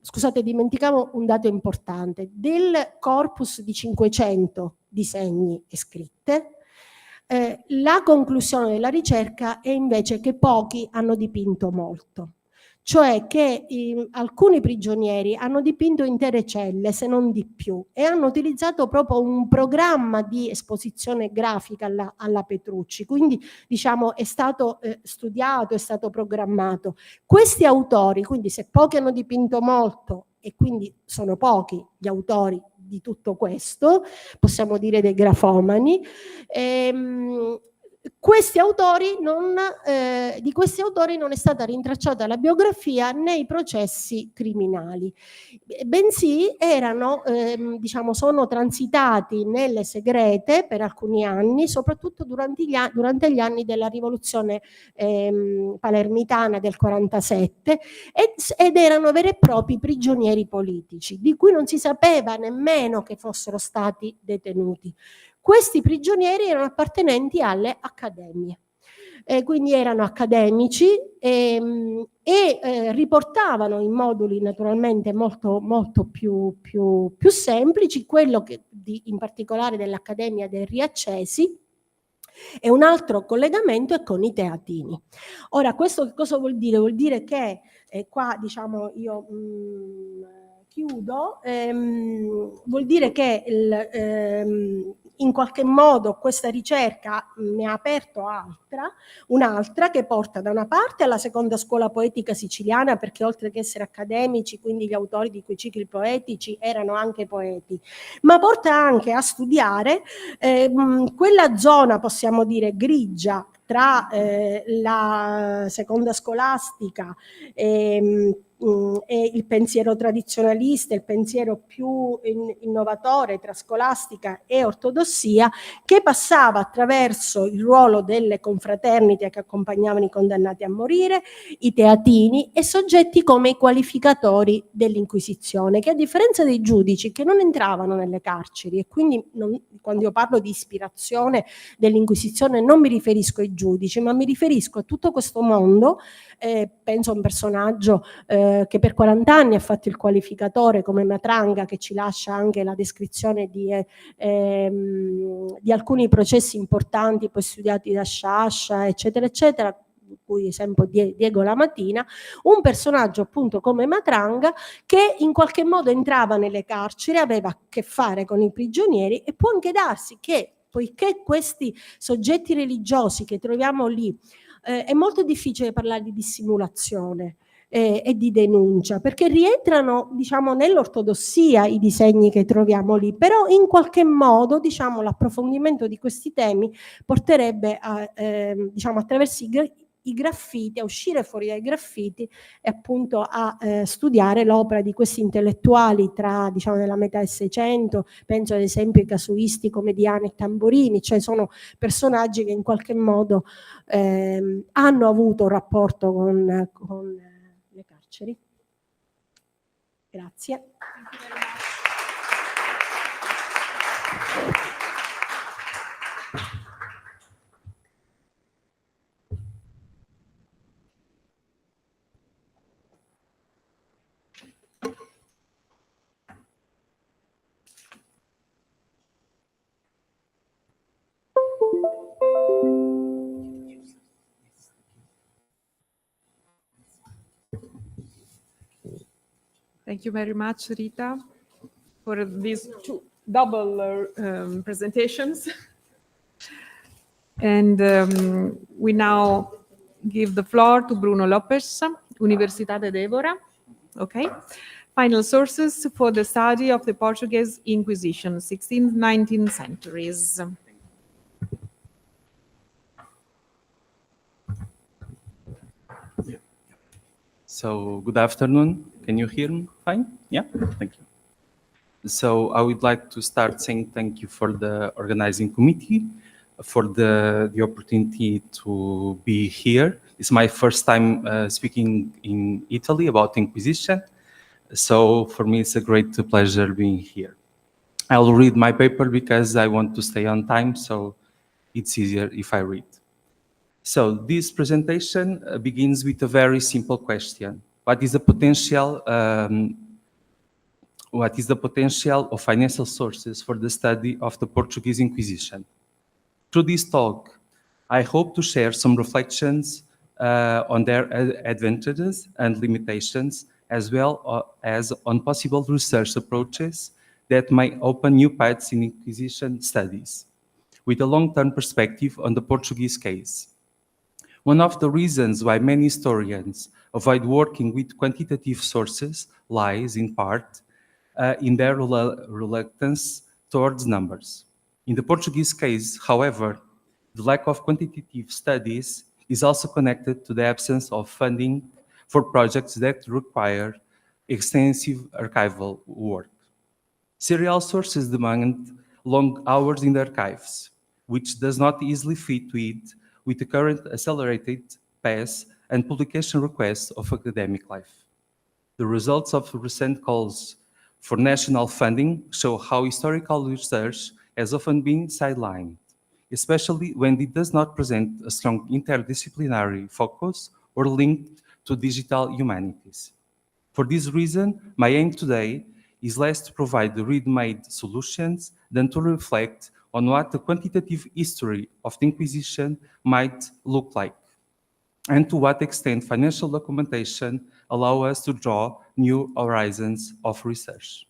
scusate, dimenticavo un dato importante. Del corpus di 500 disegni e scritte, la conclusione della ricerca è invece che pochi hanno dipinto molto, cioè che alcuni prigionieri hanno dipinto intere celle, se non di più, e hanno utilizzato proprio un programma di esposizione grafica alla Petrucci, quindi diciamo è stato studiato, è stato programmato. Questi autori, quindi se pochi hanno dipinto molto e quindi sono pochi gli autori di tutto questo, possiamo dire dei grafomani. Di questi autori non è stata rintracciata la biografia nei processi criminali, bensì erano, sono transitati nelle segrete per alcuni anni, soprattutto durante gli anni della rivoluzione palermitana del 47, ed erano veri e propri prigionieri politici, di cui non si sapeva nemmeno che fossero stati detenuti. Questi prigionieri erano appartenenti alle accademie, quindi erano accademici e riportavano in moduli naturalmente molto, molto più semplici quello che in particolare dell'Accademia dei Riaccesi, e un altro collegamento è con i teatini. Ora, questo che cosa vuol dire? Vuol dire che qua io chiudo, vuol dire che in qualche modo questa ricerca ne ha aperto un'altra che porta da una parte alla seconda scuola poetica siciliana, perché oltre che essere accademici, quindi gli autori di quei cicli poetici erano anche poeti, ma porta anche a studiare quella zona, possiamo dire, grigia tra la seconda scolastica e il pensiero tradizionalista, il pensiero più innovatore tra scolastica e ortodossia, che passava attraverso il ruolo delle confraternite che accompagnavano i condannati a morire, i teatini e soggetti come i qualificatori dell'Inquisizione, che a differenza dei giudici che non entravano nelle carceri, e quindi quando io parlo di ispirazione dell'Inquisizione non mi riferisco ai giudici, ma mi riferisco a tutto questo mondo. Penso a un personaggio che per 40 anni ha fatto il qualificatore come Matranga, che ci lascia anche la descrizione di alcuni processi importanti poi studiati da Sciascia, eccetera, eccetera, cui esempio Diego Lamatina, un personaggio appunto come Matranga che in qualche modo entrava nelle carceri, aveva a che fare con i prigionieri, e può anche darsi che, poiché questi soggetti religiosi che troviamo lì, è molto difficile parlare di dissimulazione e di denuncia, perché rientrano nell'ortodossia i disegni che troviamo lì, però in qualche modo l'approfondimento di questi temi porterebbe attraverso i graffiti, a uscire fuori dai graffiti e appunto a studiare l'opera di questi intellettuali della metà del Seicento. Penso ad esempio ai casuisti come Diana e Tamborini, cioè sono personaggi che in qualche modo hanno avuto un rapporto con le carceri. Grazie. Thank you very much, Rita, for these two double presentations. And we now give the floor to Bruno Lopes, Università de Évora. Okay. Final sources for the study of the Portuguese Inquisition, 16th, 19th centuries. So, good afternoon. Can you hear me fine? Yeah, thank you. So I would like to start saying thank you for the organizing committee, for the opportunity to be here. It's my first time speaking in Italy about Inquisition. So for me, it's a great pleasure being here. I'll read my paper because I want to stay on time, so it's easier if I read. So this presentation begins with a very simple question. What is the potential of financial sources for the study of the Portuguese Inquisition? Through this talk, I hope to share some reflections on their advantages and limitations, as well as on possible research approaches that might open new paths in Inquisition studies, with a long-term perspective on the Portuguese case. One of the reasons why many historians avoid working with quantitative sources lies, in part, in their reluctance towards numbers. In the Portuguese case, however, the lack of quantitative studies is also connected to the absence of funding for projects that require extensive archival work. Serial sources demand long hours in the archives, which does not easily fit with the current accelerated pace and publication requests of academic life. The results of recent calls for national funding show how historical research has often been sidelined, especially when it does not present a strong interdisciplinary focus or linked to digital humanities. For this reason, my aim today is less to provide ready-made solutions than to reflect on what the quantitative history of the Inquisition might look like, and to what extent financial documentation allow us to draw new horizons of research.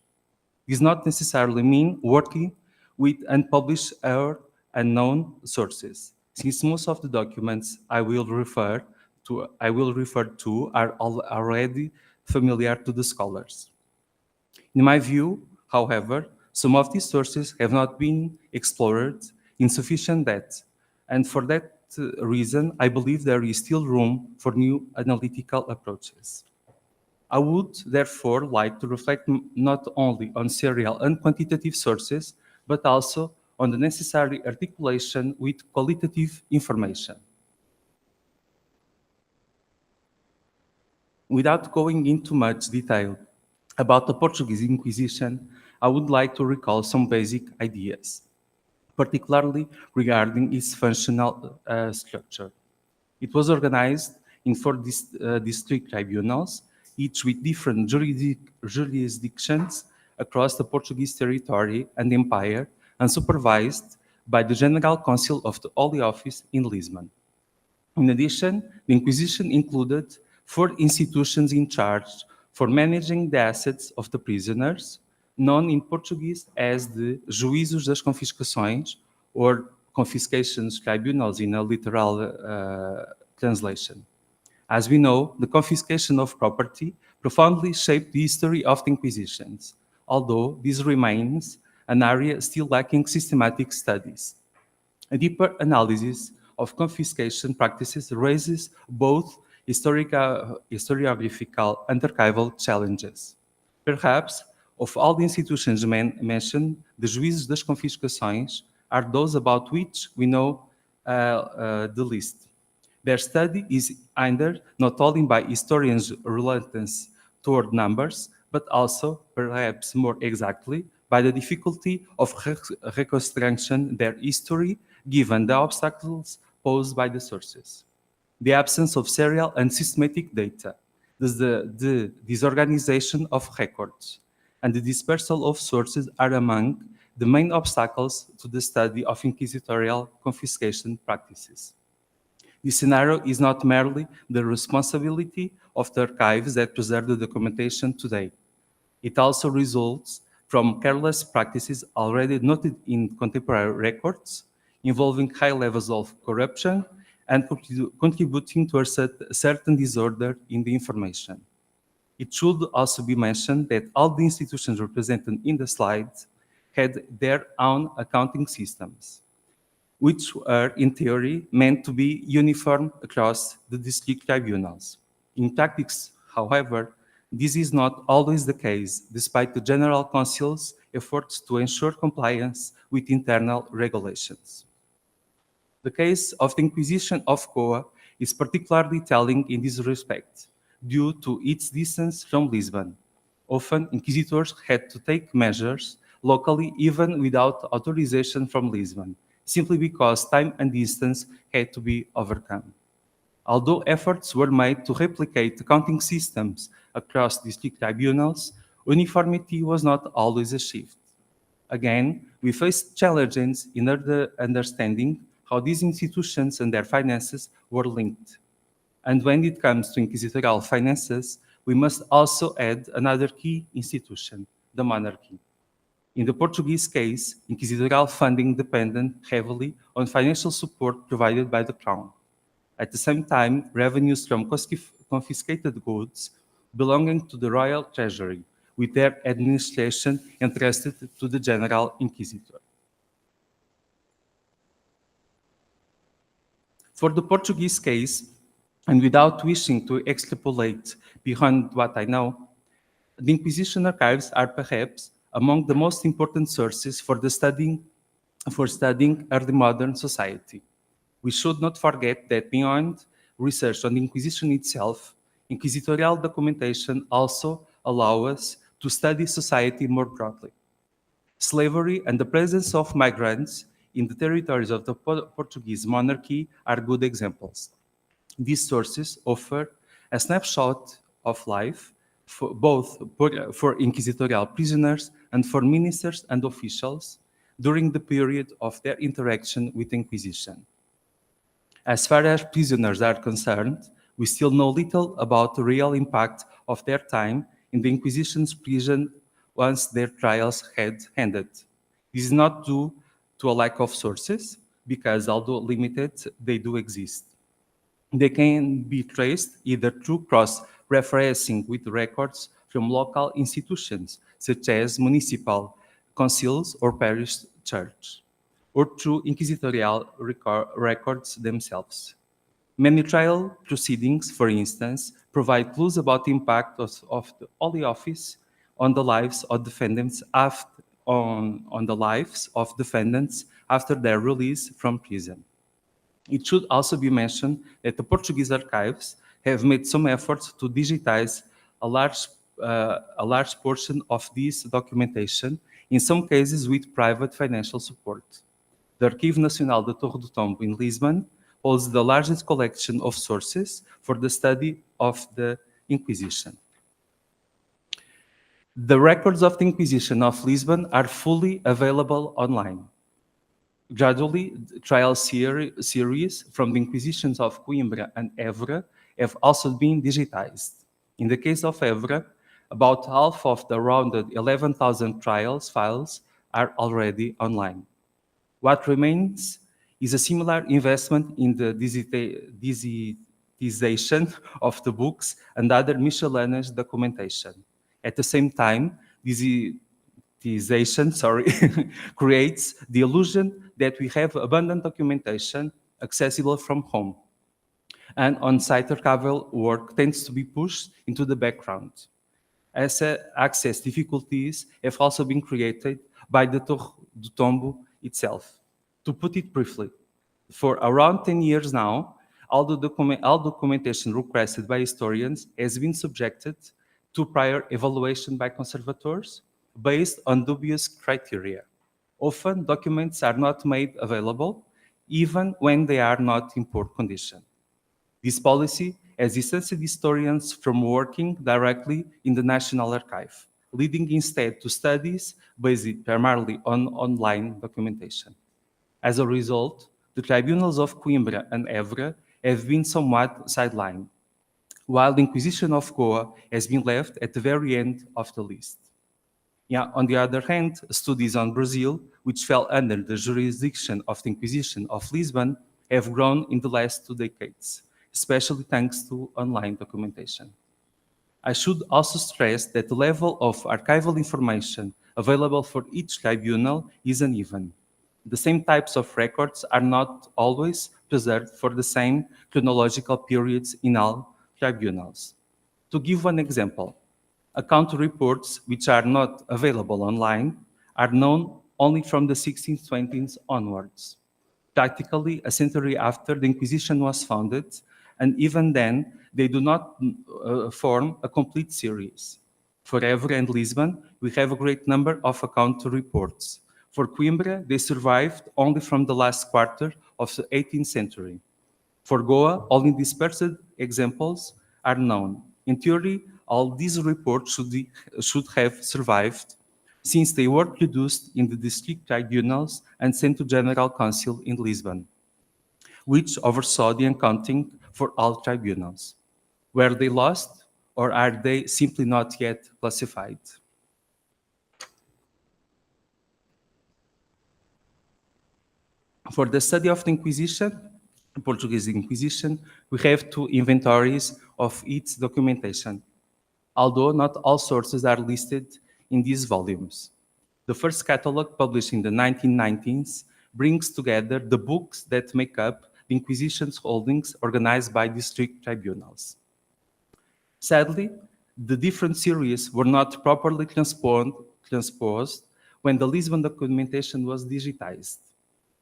This does not necessarily mean working with unpublished or unknown sources, since most of the documents I will refer to are already familiar to the scholars. In my view, however, some of these sources have not been explored in sufficient depth, and for that reason, I believe there is still room for new analytical approaches. I would therefore like to reflect not only on serial and quantitative sources, but also on the necessary articulation with qualitative information. Without going into much detail about the Portuguese Inquisition, I would like to recall some basic ideas, particularly regarding its functional structure. It was organized in 4 district tribunals, each with different jurisdictions across the Portuguese territory and empire, and supervised by the General Council of the Holy Office in Lisbon. In addition, the Inquisition included 4 institutions in charge for managing the assets of the prisoners, known in Portuguese as the Juízos das Confiscações, or confiscations tribunals in a literal translation. As we know, the confiscation of property profoundly shaped the history of the Inquisitions, although this remains an area still lacking systematic studies. A deeper analysis of confiscation practices raises both historiographical and archival challenges. Perhaps, of all the institutions mentioned, the Juízos das Confiscações are those about which we know the least. Their study is hindered not only by historians' reluctance toward numbers, but also, perhaps more exactly, by the difficulty of reconstruction their history, given the obstacles posed by the sources. The absence of serial and systematic data, the disorganization of records, and the dispersal of sources are among the main obstacles to the study of inquisitorial confiscation practices. This scenario is not merely the responsibility of the archives that preserve the documentation today. It also results from careless practices already noted in contemporary records, involving high levels of corruption and contributing to a certain disorder in the information. It should also be mentioned that all the institutions represented in the slides had their own accounting systems, which are, in theory, meant to be uniform across the district tribunals. In practice, however, this is not always the case, despite the General Council's efforts to ensure compliance with internal regulations. The case of the Inquisition of Coa is particularly telling in this respect, due to its distance from Lisbon. Often, inquisitors had to take measures locally even without authorization from Lisbon, simply because time and distance had to be overcome. Although efforts were made to replicate accounting systems across district tribunals, uniformity was not always achieved. Again, we faced challenges in understanding how these institutions and their finances were linked. And when it comes to inquisitorial finances, we must also add another key institution, the monarchy. In the Portuguese case, inquisitorial funding depended heavily on financial support provided by the crown. At the same time, revenues from confiscated goods belonging to the royal treasury, with their administration entrusted to the General Inquisitor. For the Portuguese case, and without wishing to extrapolate beyond what I know, the Inquisition archives are perhaps among the most important sources for studying early modern society. We should not forget that beyond research on the Inquisition itself, inquisitorial documentation also allows us to study society more broadly. Slavery and the presence of migrants in the territories of the Portuguese monarchy are good examples. These sources offer a snapshot of life for both for inquisitorial prisoners and for ministers and officials during the period of their interaction with the Inquisition. As far as prisoners are concerned, we still know little about the real impact of their time in the Inquisition's prison once their trials had ended. This is not due to a lack of sources, because although limited, they do exist. They can be traced either through cross-referencing with records from local institutions, such as municipal councils or parish church, or through inquisitorial records themselves. Many trial proceedings, for instance, provide clues about the impact of the Holy Office on the lives of defendants after their release from prison. It should also be mentioned that the Portuguese archives have made some efforts to digitize a large portion of this documentation, in some cases with private financial support. The Arquivo Nacional da Torre do Tombo in Lisbon holds the largest collection of sources for the study of the Inquisition. The records of the Inquisition of Lisbon are fully available online. Gradually, trial series from the Inquisitions of Coimbra and Évora have also been digitized. In the case of Évora, about half of the around 11,000 trials files are already online. What remains is a similar investment in the digitization of the books and other miscellaneous documentation. At the same time, digitization creates the illusion that we have abundant documentation accessible from home. And on-site archival work tends to be pushed into the background. Access difficulties have also been created by the Torre do Tombo itself. To put it briefly, for around 10 years now, all documentation requested by historians has been subjected to prior evaluation by conservators based on dubious criteria. Often, documents are not made available, even when they are not in poor condition. This policy has distanced historians from working directly in the National Archive, leading instead to studies based primarily on online documentation. As a result, the tribunals of Coimbra and Évora have been somewhat sidelined, while the Inquisition of Goa has been left at the very end of the list. On the other hand, studies on Brazil, which fell under the jurisdiction of the Inquisition of Lisbon, have grown in the last 2 decades, especially thanks to online documentation. I should also stress that the level of archival information available for each tribunal is uneven. The same types of records are not always preserved for the same chronological periods in all tribunals. To give one example, account reports which are not available online are known only from the 1620s onwards, practically a century after the Inquisition was founded, and even then, they do not form a complete series. For Évora and Lisbon, we have a great number of account reports. For Coimbra, they survived only from the last quarter of the 18th century. For Goa, only dispersed examples are known. In theory, all these reports should have survived, since they were produced in the district tribunals and sent to General Council in Lisbon, which oversaw the accounting for all tribunals. Were they lost, or are they simply not yet classified? For the study of the Inquisition, Portuguese Inquisition, we have two inventories of its documentation, although not all sources are listed in these volumes. The first catalog, published in the 1990s, brings together the books that make up the Inquisition's holdings organized by district tribunals. Sadly, the different series were not properly transposed when the Lisbon documentation was digitized.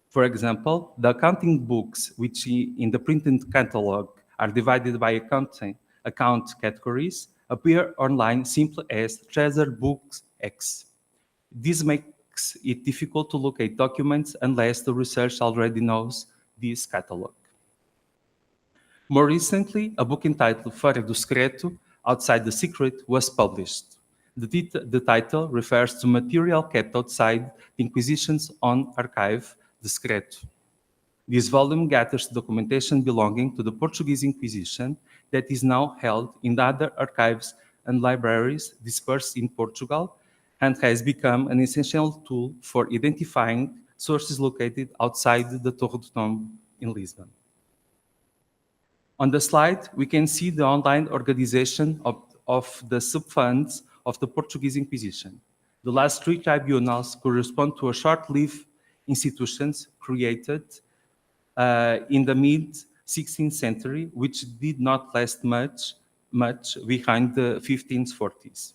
For example, the accounting books, which in the printed catalog are divided by account categories, appear online simply as Treasure Books X. This makes it difficult to locate documents unless the researcher already knows this catalog. More recently, a book entitled Fora do Secreto, Outside the Secret, was published. The title refers to material kept outside the Inquisition's own archive, the Secreto. This volume gathers documentation belonging to the Portuguese Inquisition that is now held in other archives and libraries dispersed in Portugal and has become an essential tool for identifying sources located outside the Torre do Tombo in Lisbon. On the slide, we can see the online organization of the sub-funds of the Portuguese Inquisition. The last three tribunals correspond to a short-lived institutions created in the mid-16th century, which did not last much behind the 1540s.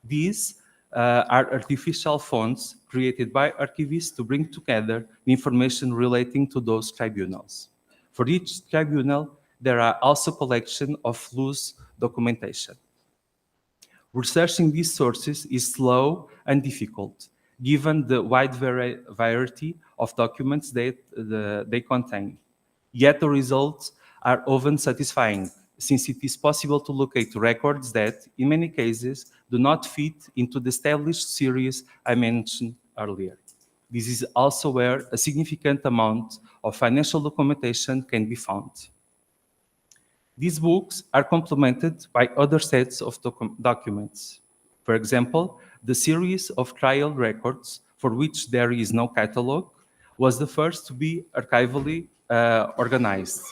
These are artificial fonts created by archivists to bring together the information relating to those tribunals. For each tribunal, there are also collections of loose documentation. Researching these sources is slow and difficult, given the wide variety of documents that they contain. Yet the results are often satisfying, since it is possible to locate records that, in many cases, do not fit into the established series I mentioned earlier. This is also where a significant amount of financial documentation can be found. These books are complemented by other sets of documents. For example, the series of trial records, for which there is no catalog, was the first to be archivally organized,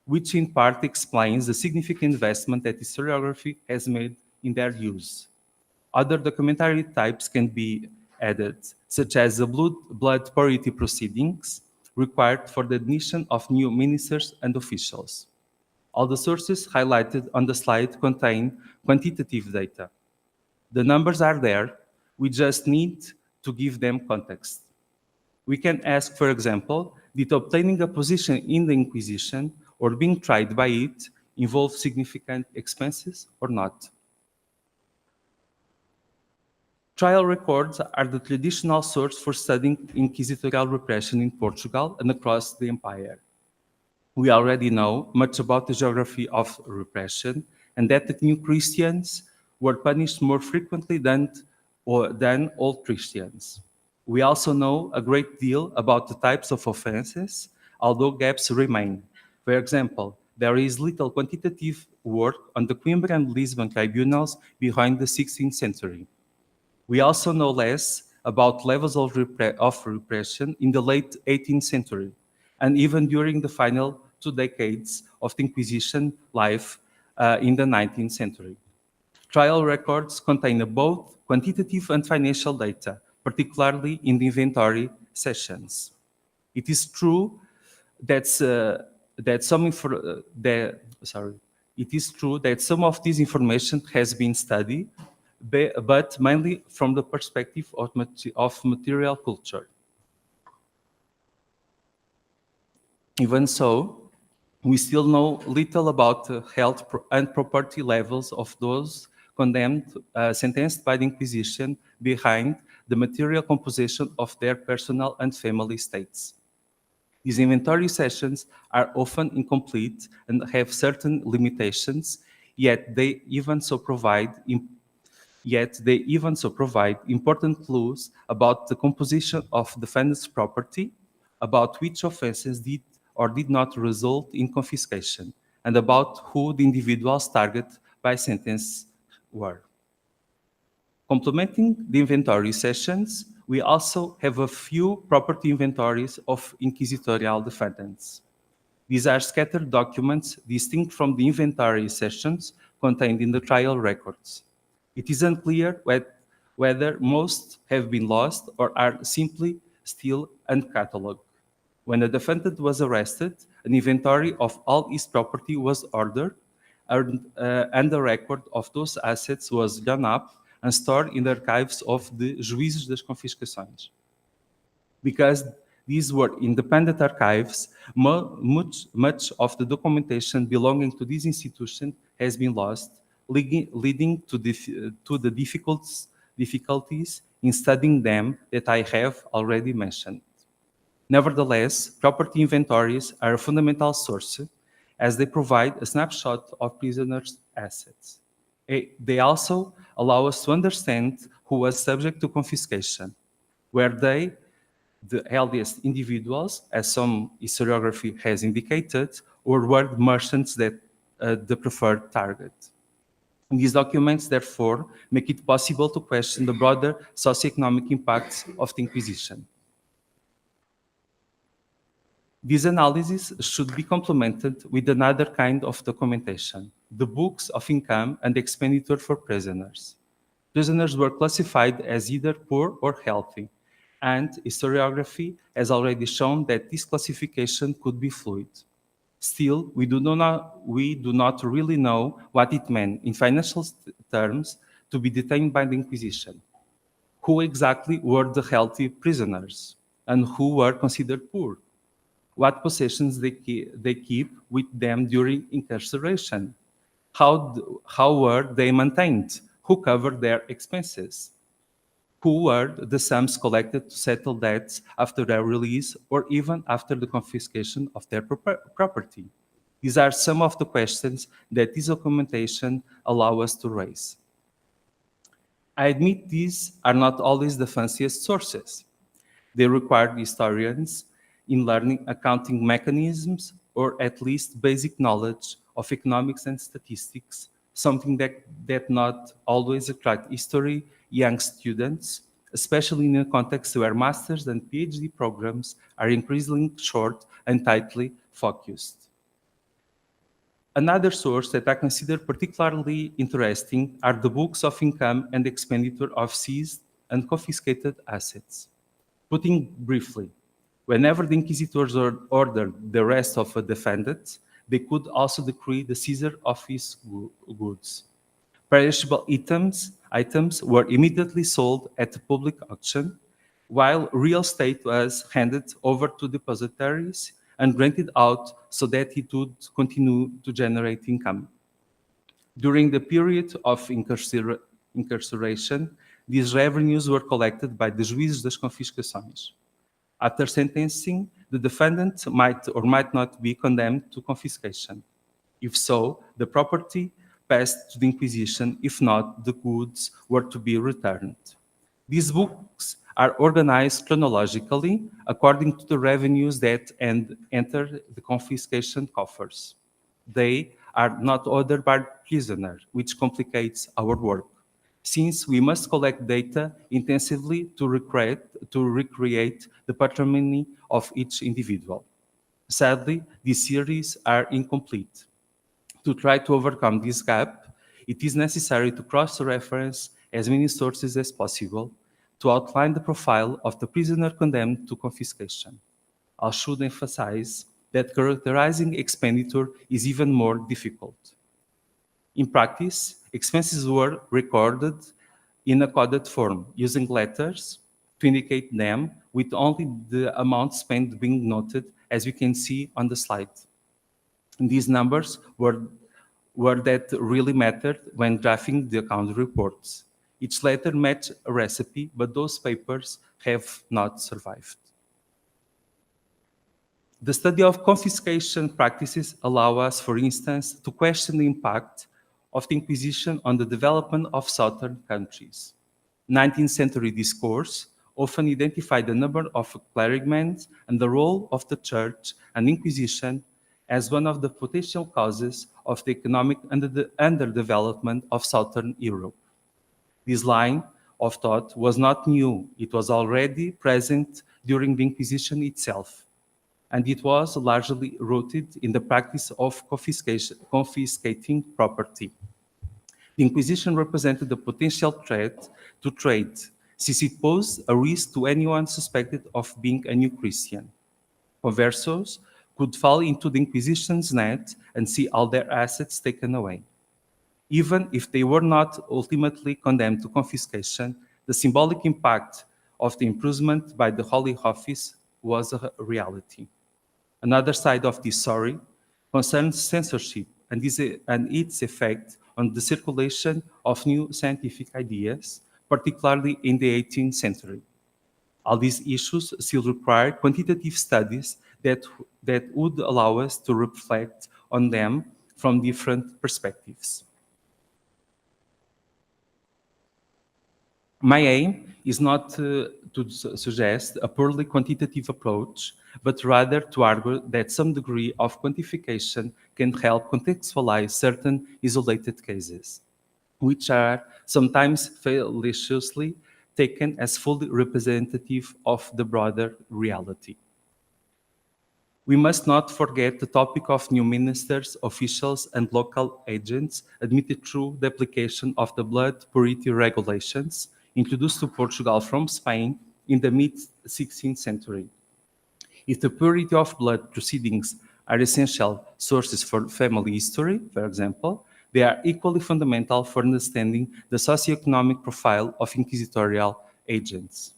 which in part explains the significant investment that historiography has made in their use. Other documentary types can be added, such as the blood purity proceedings required for the admission of new ministers and officials. All the sources highlighted on the slide contain quantitative data. The numbers are there, we just need to give them context. We can ask, for example, did obtaining a position in the Inquisition or being tried by it involve significant expenses or not? Trial records are the traditional source for studying inquisitorial repression in Portugal and across the empire. We already know much about the geography of repression and that the new Christians were punished more frequently than old Christians. We also know a great deal about the types of offenses, although gaps remain. For example, there is little quantitative work on the Coimbra and Lisbon tribunals behind the 16th century. We also know less about levels of repression in the late 18th century, and even during the final 2 decades of the Inquisition life in the 19th century. Trial records contain both quantitative and financial data, particularly in the inventory sessions. It is true that some of this information has been studied, but mainly from the perspective of material culture. Even so, we still know little about the health and property levels of those condemned, sentenced by the Inquisition behind the material composition of their personal and family states. These inventory sessions are often incomplete and have certain limitations, yet they even so provide important clues about the composition of defendant's property, about which offenses did or did not result in confiscation, and about who the individuals targeted by sentence were. Complementing the inventory sessions, we also have a few property inventories of inquisitorial defendants. These are scattered documents distinct from the inventory sessions contained in the trial records. It is unclear whether most have been lost or are simply still uncatalogued. When the defendant was arrested, an inventory of all his property was ordered, and the record of those assets was done up and stored in the archives of the Juízes das Confiscações. Because these were independent archives, much of the documentation belonging to this institution has been lost, leading to the difficulties in studying them that I have already mentioned. Nevertheless, property inventories are a fundamental source as they provide a snapshot of prisoners' assets. They also allow us to understand who was subject to confiscation. Were they the healthiest individuals, as some historiography has indicated, or were the merchants that the preferred target? And these documents, therefore, make it possible to question the broader socioeconomic impacts of the Inquisition. This analysis should be complemented with another kind of documentation, the books of income and expenditure for prisoners. Prisoners were classified as either poor or healthy, and historiography has already shown that this classification could be fluid. Still, we do not really know what it meant in financial terms to be detained by the Inquisition. Who exactly were the healthy prisoners, and who were considered poor? What possessions they keep with them during incarceration? How were they maintained? Who covered their expenses? Who were the sums collected to settle debts after their release or even after the confiscation of their property? These are some of the questions that this documentation allows us to raise. I admit these are not always the fanciest sources. They require historians in learning accounting mechanisms or at least basic knowledge of economics and statistics, something that not always attract history young students, especially in a context where master's and PhD programs are increasingly short and tightly focused. Another source that I consider particularly interesting are the books of income and expenditure of seized and confiscated assets. Putting briefly, whenever the inquisitors ordered the arrest of a defendant, they could also decree the seizure of his goods. Perishable items were immediately sold at the public auction, while real estate was handed over to depositaries and rented out so that it would continue to generate income. During the period of incarceration, these revenues were collected by the Juízes das Confiscações. After sentencing, the defendant might or might not be condemned to confiscation. If so, the property passed to the Inquisition. If not, the goods were to be returned. These books are organized chronologically according to the revenues that enter the confiscation coffers. They are not ordered by prisoner, which complicates our work, since we must collect data intensively to recreate the patrimony of each individual. Sadly, these series are incomplete. To try to overcome this gap, it is necessary to cross-reference as many sources as possible to outline the profile of the prisoner condemned to confiscation. I should emphasize that characterizing expenditure is even more difficult. In practice, expenses were recorded in a coded form using letters to indicate them, with only the amount spent being noted, as you can see on the slide. And these numbers were that really mattered when drafting the account reports. Each letter matched a recipe, but those papers have not survived. The study of confiscation practices allow us, for instance, to question the impact of the Inquisition on the development of southern countries. 19th century discourse often identified the number of clergymen and the role of the Church and Inquisition as one of the potential causes of the economic underdevelopment of southern Europe. This line of thought was not new. It was already present during the Inquisition itself. and it was largely rooted in the practice of confiscating property. The Inquisition represented a potential threat to trade, since it posed a risk to anyone suspected of being a new Christian. Conversos could fall into the Inquisition's net and see all their assets taken away. Even if they were not ultimately condemned to confiscation, the symbolic impact of the imprisonment by the Holy Office was a reality. Another side of this story concerns censorship and its effect on the circulation of new scientific ideas, particularly in the 18th century. All these issues still require quantitative studies that would allow us to reflect on them from different perspectives. My aim is not to suggest a purely quantitative approach, but rather to argue that some degree of quantification can help contextualize certain isolated cases, which are sometimes fallaciously taken as fully representative of the broader reality. We must not forget the topic of new ministers, officials, and local agents admitted through the application of the blood purity regulations introduced to Portugal from Spain in the mid-16th century. If the purity of blood proceedings are essential sources for family history, for example, they are equally fundamental for understanding the socioeconomic profile of inquisitorial agents.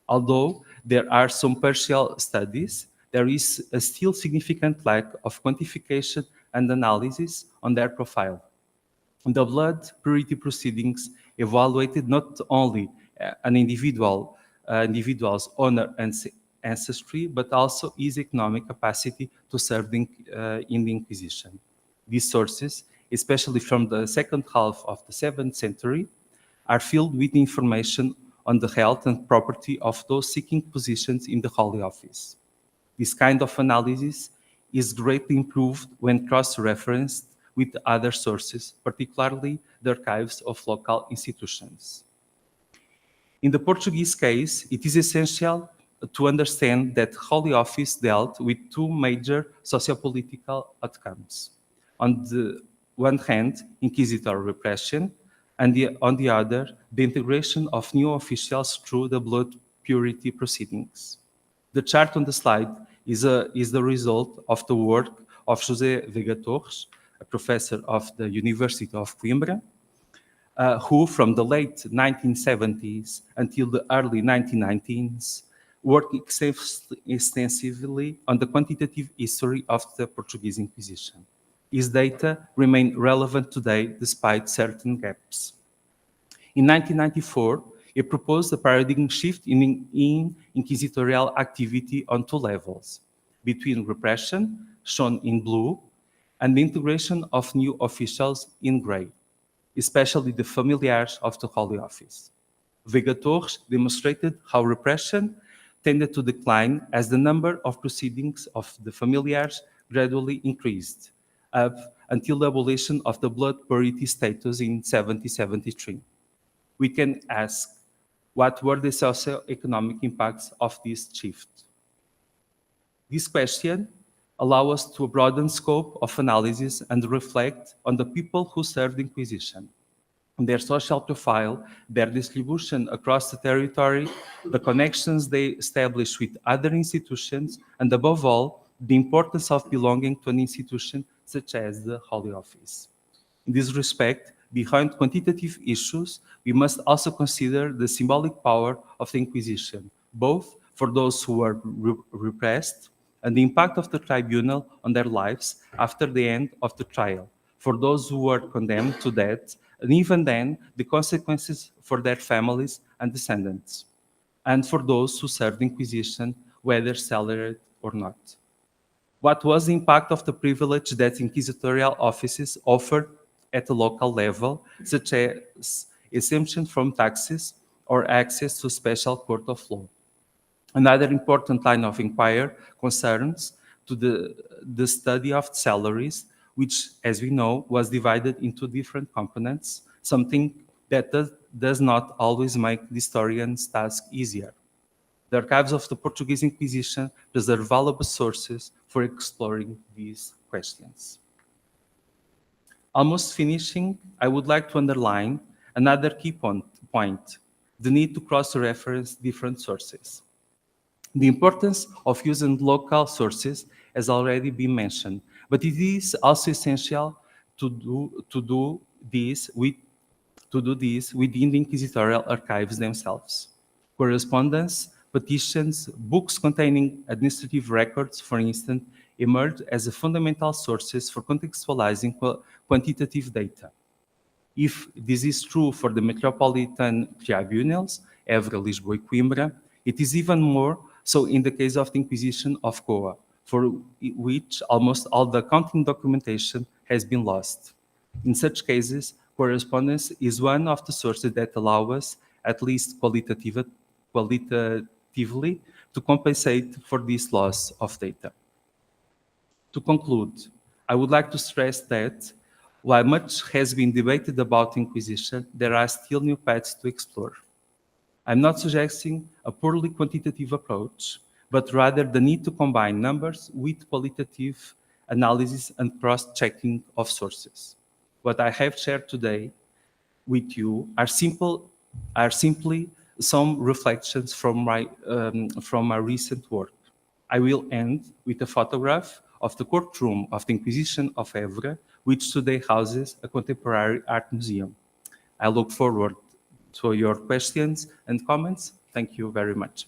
Although there are some partial studies, there is a still significant lack of quantification and analysis on their profile. The blood purity proceedings evaluated not only an individual's honor and ancestry, but also his economic capacity to serve in the Inquisition. These sources, especially from the second half of the 7th century, are filled with information on the health and property of those seeking positions in the Holy Office. This kind of analysis is greatly improved when cross-referenced with other sources, particularly the archives of local institutions. In the Portuguese case, it is essential to understand that Holy Office dealt with two major sociopolitical outcomes. On the one hand, inquisitorial repression, and on the other, the integration of new officials through the blood purity proceedings. The chart on the slide is the result of the work of José Veiga Torres, a professor of the University of Coimbra, who from the late 1970s until the early 1990s worked extensively on the quantitative history of the Portuguese Inquisition. His data remain relevant today despite certain gaps. In 1994, he proposed a paradigm shift in inquisitorial activity on two levels, between repression, shown in blue, and the integration of new officials in gray, especially the familiars of the Holy Office. Veiga Torres demonstrated how repression tended to decline as the number of proceedings of the familiars gradually increased, up until the abolition of the blood purity status in 1773. We can ask, what were the socioeconomic impacts of this shift? This question allows us to broaden scope of analysis and reflect on the people who served the Inquisition, their social profile, their distribution across the territory, the connections they established with other institutions, and above all, the importance of belonging to an institution such as the Holy Office. In this respect, behind quantitative issues, we must also consider the symbolic power of the Inquisition, both for those who were repressed and the impact of the tribunal on their lives after the end of the trial, for those who were condemned to death, and even then, the consequences for their families and descendants, and for those who served the Inquisition, whether salaried or not. What was the impact of the privilege that inquisitorial offices offered at the local level, such as exemption from taxes or access to a special court of law? Another important line of inquiry concerns to the study of salaries, which, as we know, was divided into different components, something that does not always make the historian's task easier. The archives of the Portuguese Inquisition preserve valuable sources for exploring these questions. Almost finishing, I would like to underline another key point, the need to cross-reference different sources. The importance of using local sources has already been mentioned, but it is also essential to do this within the inquisitorial archives themselves. Correspondence, petitions, books containing administrative records, for instance, emerge as fundamental sources for contextualizing quantitative data. If this is true for the metropolitan tribunals, Évora, Lisboa, and Coimbra, it is even more so in the case of the Inquisition of Goa, for which almost all the accounting documentation has been lost. In such cases, correspondence is one of the sources that allow us, at least qualitatively, to compensate for this loss of data. To conclude, I would like to stress that while much has been debated about Inquisition, there are still new paths to explore. I'm not suggesting a purely quantitative approach, but rather the need to combine numbers with qualitative analysis and cross-checking of sources. What I have shared today with you are simply some reflections from my recent work. I will end with a photograph of the courtroom of the Inquisition of Évora, which today houses a contemporary art museum. I look forward to your questions and comments. Thank you very much.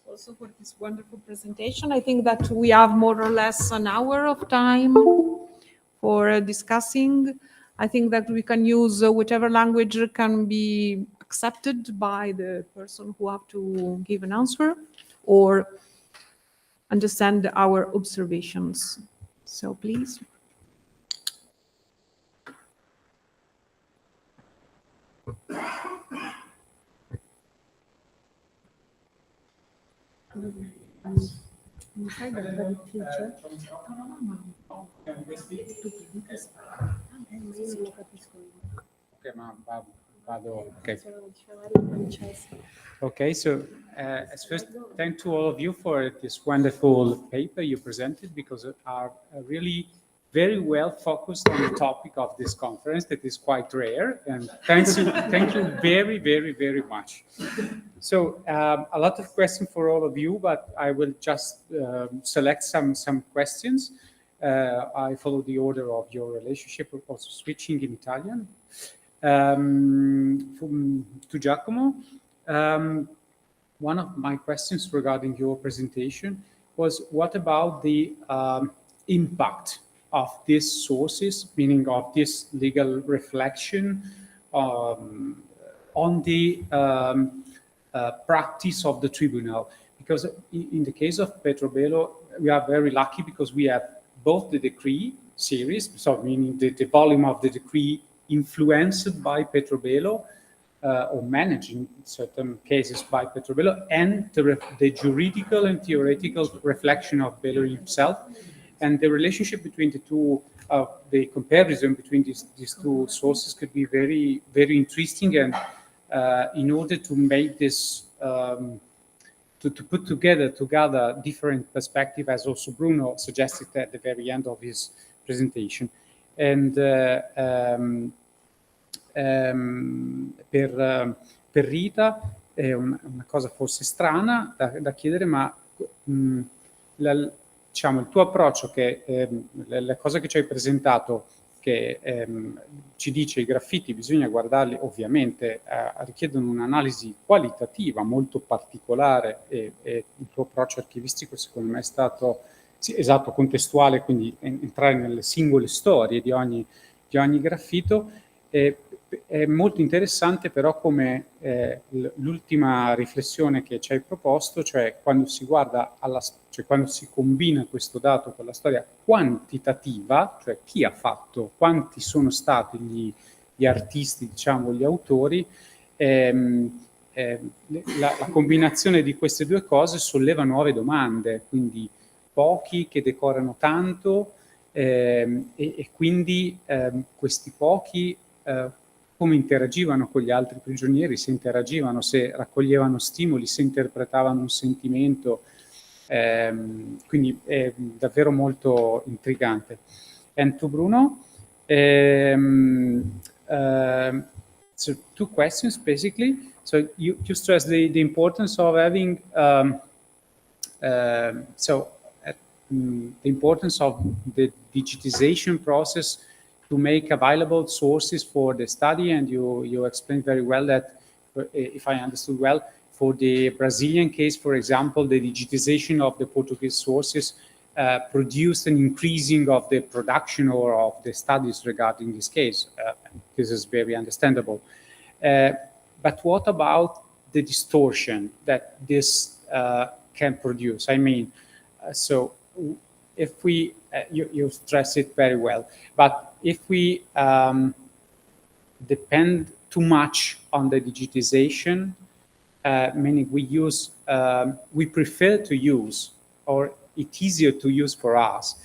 Also for this wonderful presentation. I think that we have more or less an hour of time for discussing. I think that we can use whichever language can be accepted by the person who have to give an answer or understand our observations. So please. Okay, so as first, thank to all of you for this wonderful paper you presented, because it are really very well focused on the topic of this conference that is quite rare, and thank you very, very, very much. So a lot of questions for all of you, but I will just select some questions. I follow the order of your relationship, also switching in Italian. To Giacomo, one of my questions regarding your presentation was, what about the impact of these sources, meaning of this legal reflection on the practice of the tribunal? Because in the case of Petrobello, we are very lucky because we have both the decree series, so meaning the volume of the decree influenced by Petrobello, or managed in certain cases by Petrobello, and the juridical and theoretical reflection of Bello himself. And the relationship between the two, the comparison between these two sources could be very, very interesting. And in order to make this, to put together different perspectives, as also Bruno suggested at the very end of his presentation. And per Rita è una cosa forse strana da chiedere, ma diciamo il tuo approccio, che la cosa che ci hai presentato, che ci dice i graffiti bisogna guardarli, ovviamente richiedono un'analisi qualitativa molto particolare, e il tuo approccio archivistico secondo me è stato esatto, contestuale, quindi entrare nelle singole storie di ogni graffito. È molto interessante però come l'ultima riflessione che ci hai proposto, cioè quando si guarda cioè quando si combina questo dato con la storia quantitativa, cioè chi ha fatto, quanti sono stati gli artisti, diciamo, gli autori, la combinazione di queste due cose solleva nuove domande, quindi pochi che decorano tanto, e quindi questi pochi come interagivano con gli altri prigionieri, se interagivano, se raccoglievano stimoli, se interpretavano un sentimento, quindi è davvero molto intrigante. And to Bruno, so 2 questions basically. So you stress the importance of having the importance of the digitization process to make available sources for the study, and you explained very well that, if I understood well, for the Brazilian case, for example, the digitization of the Portuguese sources produced an increasing of the production or of the studies regarding this case. This is very understandable. But what about the distortion that this can produce? I mean, so if we, you stress it very well, but if we depend too much on the digitization, meaning we prefer to use, or it's easier to use for us,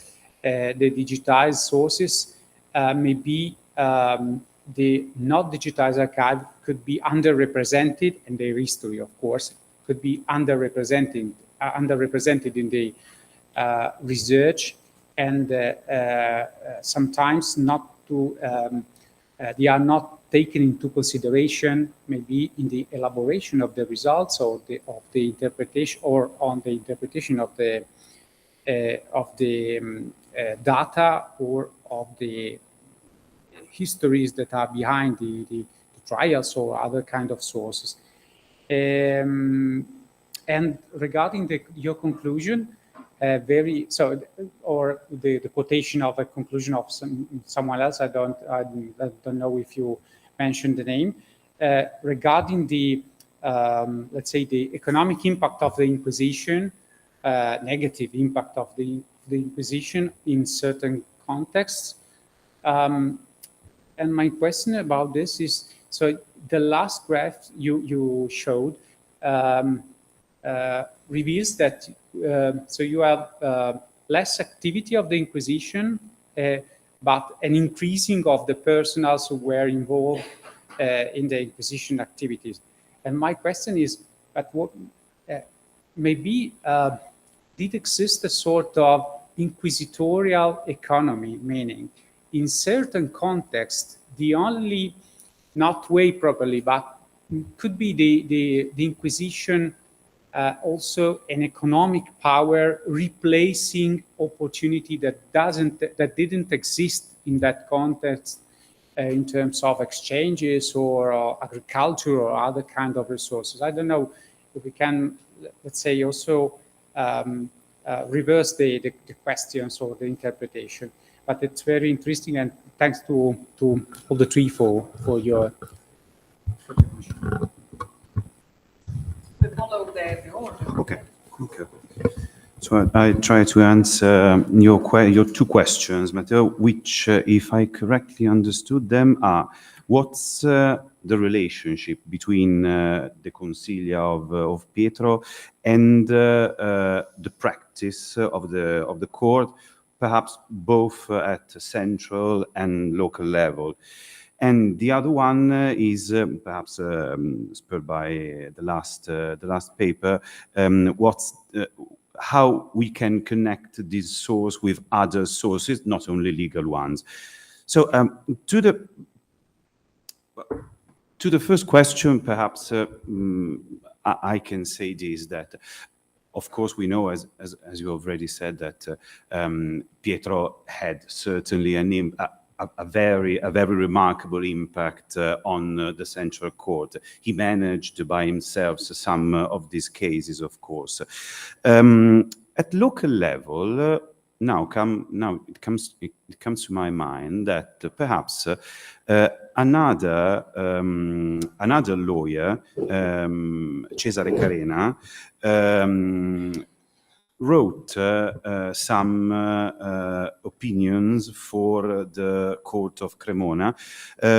the digitized sources, maybe the not digitized archive could be underrepresented, and their history, of course, could be underrepresented in the research, and sometimes not to, they are not taken into consideration, maybe in the elaboration of the results or of the interpretation, or on the interpretation of the data, or of the histories that are behind the trials or other kind of sources. And regarding your conclusion, or the quotation of a conclusion of someone else, I don't know if you mentioned the name, regarding the let's say the economic impact of the Inquisition, negative impact of the Inquisition in certain contexts. And my question about this is, so the last graph you showed reveals that so you have less activity of the Inquisition, but an increasing of the personnel who were involved in the Inquisition activities. And my question is, at what maybe did exist a sort of inquisitorial economy, meaning in certain contexts, the only, not way properly, but could be the Inquisition also an economic power replacing opportunity that didn't exist in that context in terms of exchanges or agriculture or other kind of resources. I don't know if we can, let's say, also reverse the questions or the interpretation. But it's very interesting, and thanks to all the three for your. Follow the order. Okay. So I try to answer your two questions, Matteo, which, if I correctly understood them, are what's the relationship between the Consiglia of Pietro and the practice of the court, perhaps both at central and local level. And the other one is perhaps spurred by the last paper. How we can connect this source with other sources, not only legal ones. So to the first question, perhaps I can say this, that of course we know, as you already said, that Pietro had certainly a very remarkable impact on the Central Court. He managed by himself some of these cases, of course. At local level, now it comes to my mind that perhaps another lawyer, Cesare Carena, wrote some opinions for the court of Cremona,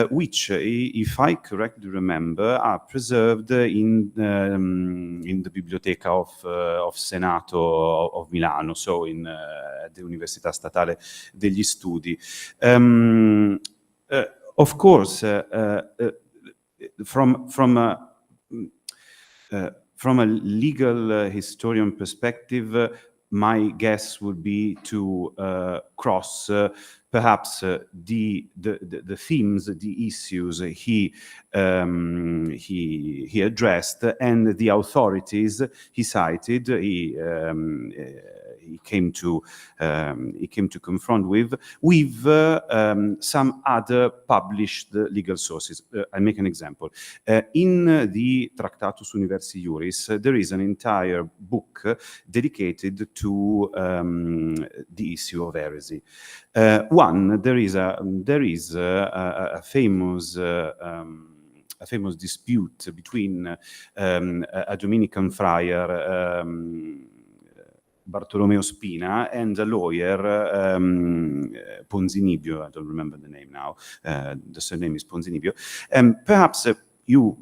which, if I correctly remember, are preserved in the Biblioteca of Senato of Milano, so in the Università Statale degli Studi. Of course, from a legal historian perspective, my guess would be to cross perhaps the themes, the issues he addressed, and the authorities he cited. He came to confront with some other published legal sources. I'll make an example. In the Tractatus Universi Juris, there is an entire book dedicated to the issue of heresy. There is a famous dispute between a Dominican friar, Bartolomeo Spina, and a lawyer, Ponzinibio. I don't remember the name now. The surname is Ponzinibio. Perhaps you've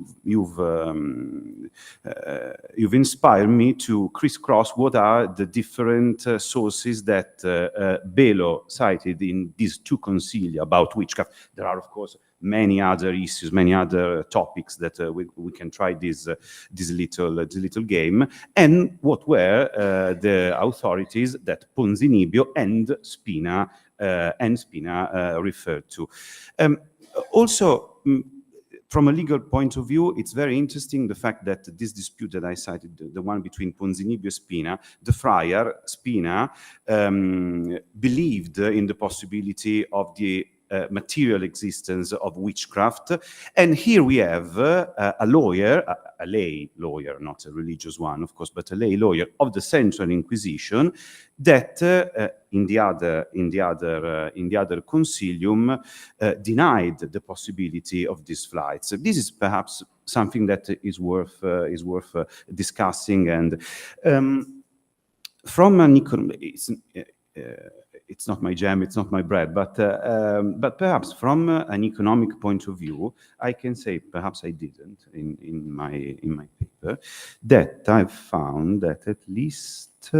inspired me to crisscross what are the different sources that Belo cited in these two consiglia about witchcraft. There are, of course, many other issues, many other topics that we can try this little game, and what were the authorities that Ponzinibio and Spina referred to. Also, from a legal point of view, it's very interesting the fact that this dispute that I cited, the one between Ponzinibio and Spina, the friar Spina believed in the possibility of the material existence of witchcraft, and here we have a lawyer, a lay lawyer, not a religious one, of course, but a lay lawyer of the Central Inquisition, that in the other consilium denied the possibility of these flights. This is perhaps something that is worth discussing, and from an it's not my jam, it's not my bread, but perhaps from an economic point of view, I can say, perhaps I didn't in my paper, that I've found that at least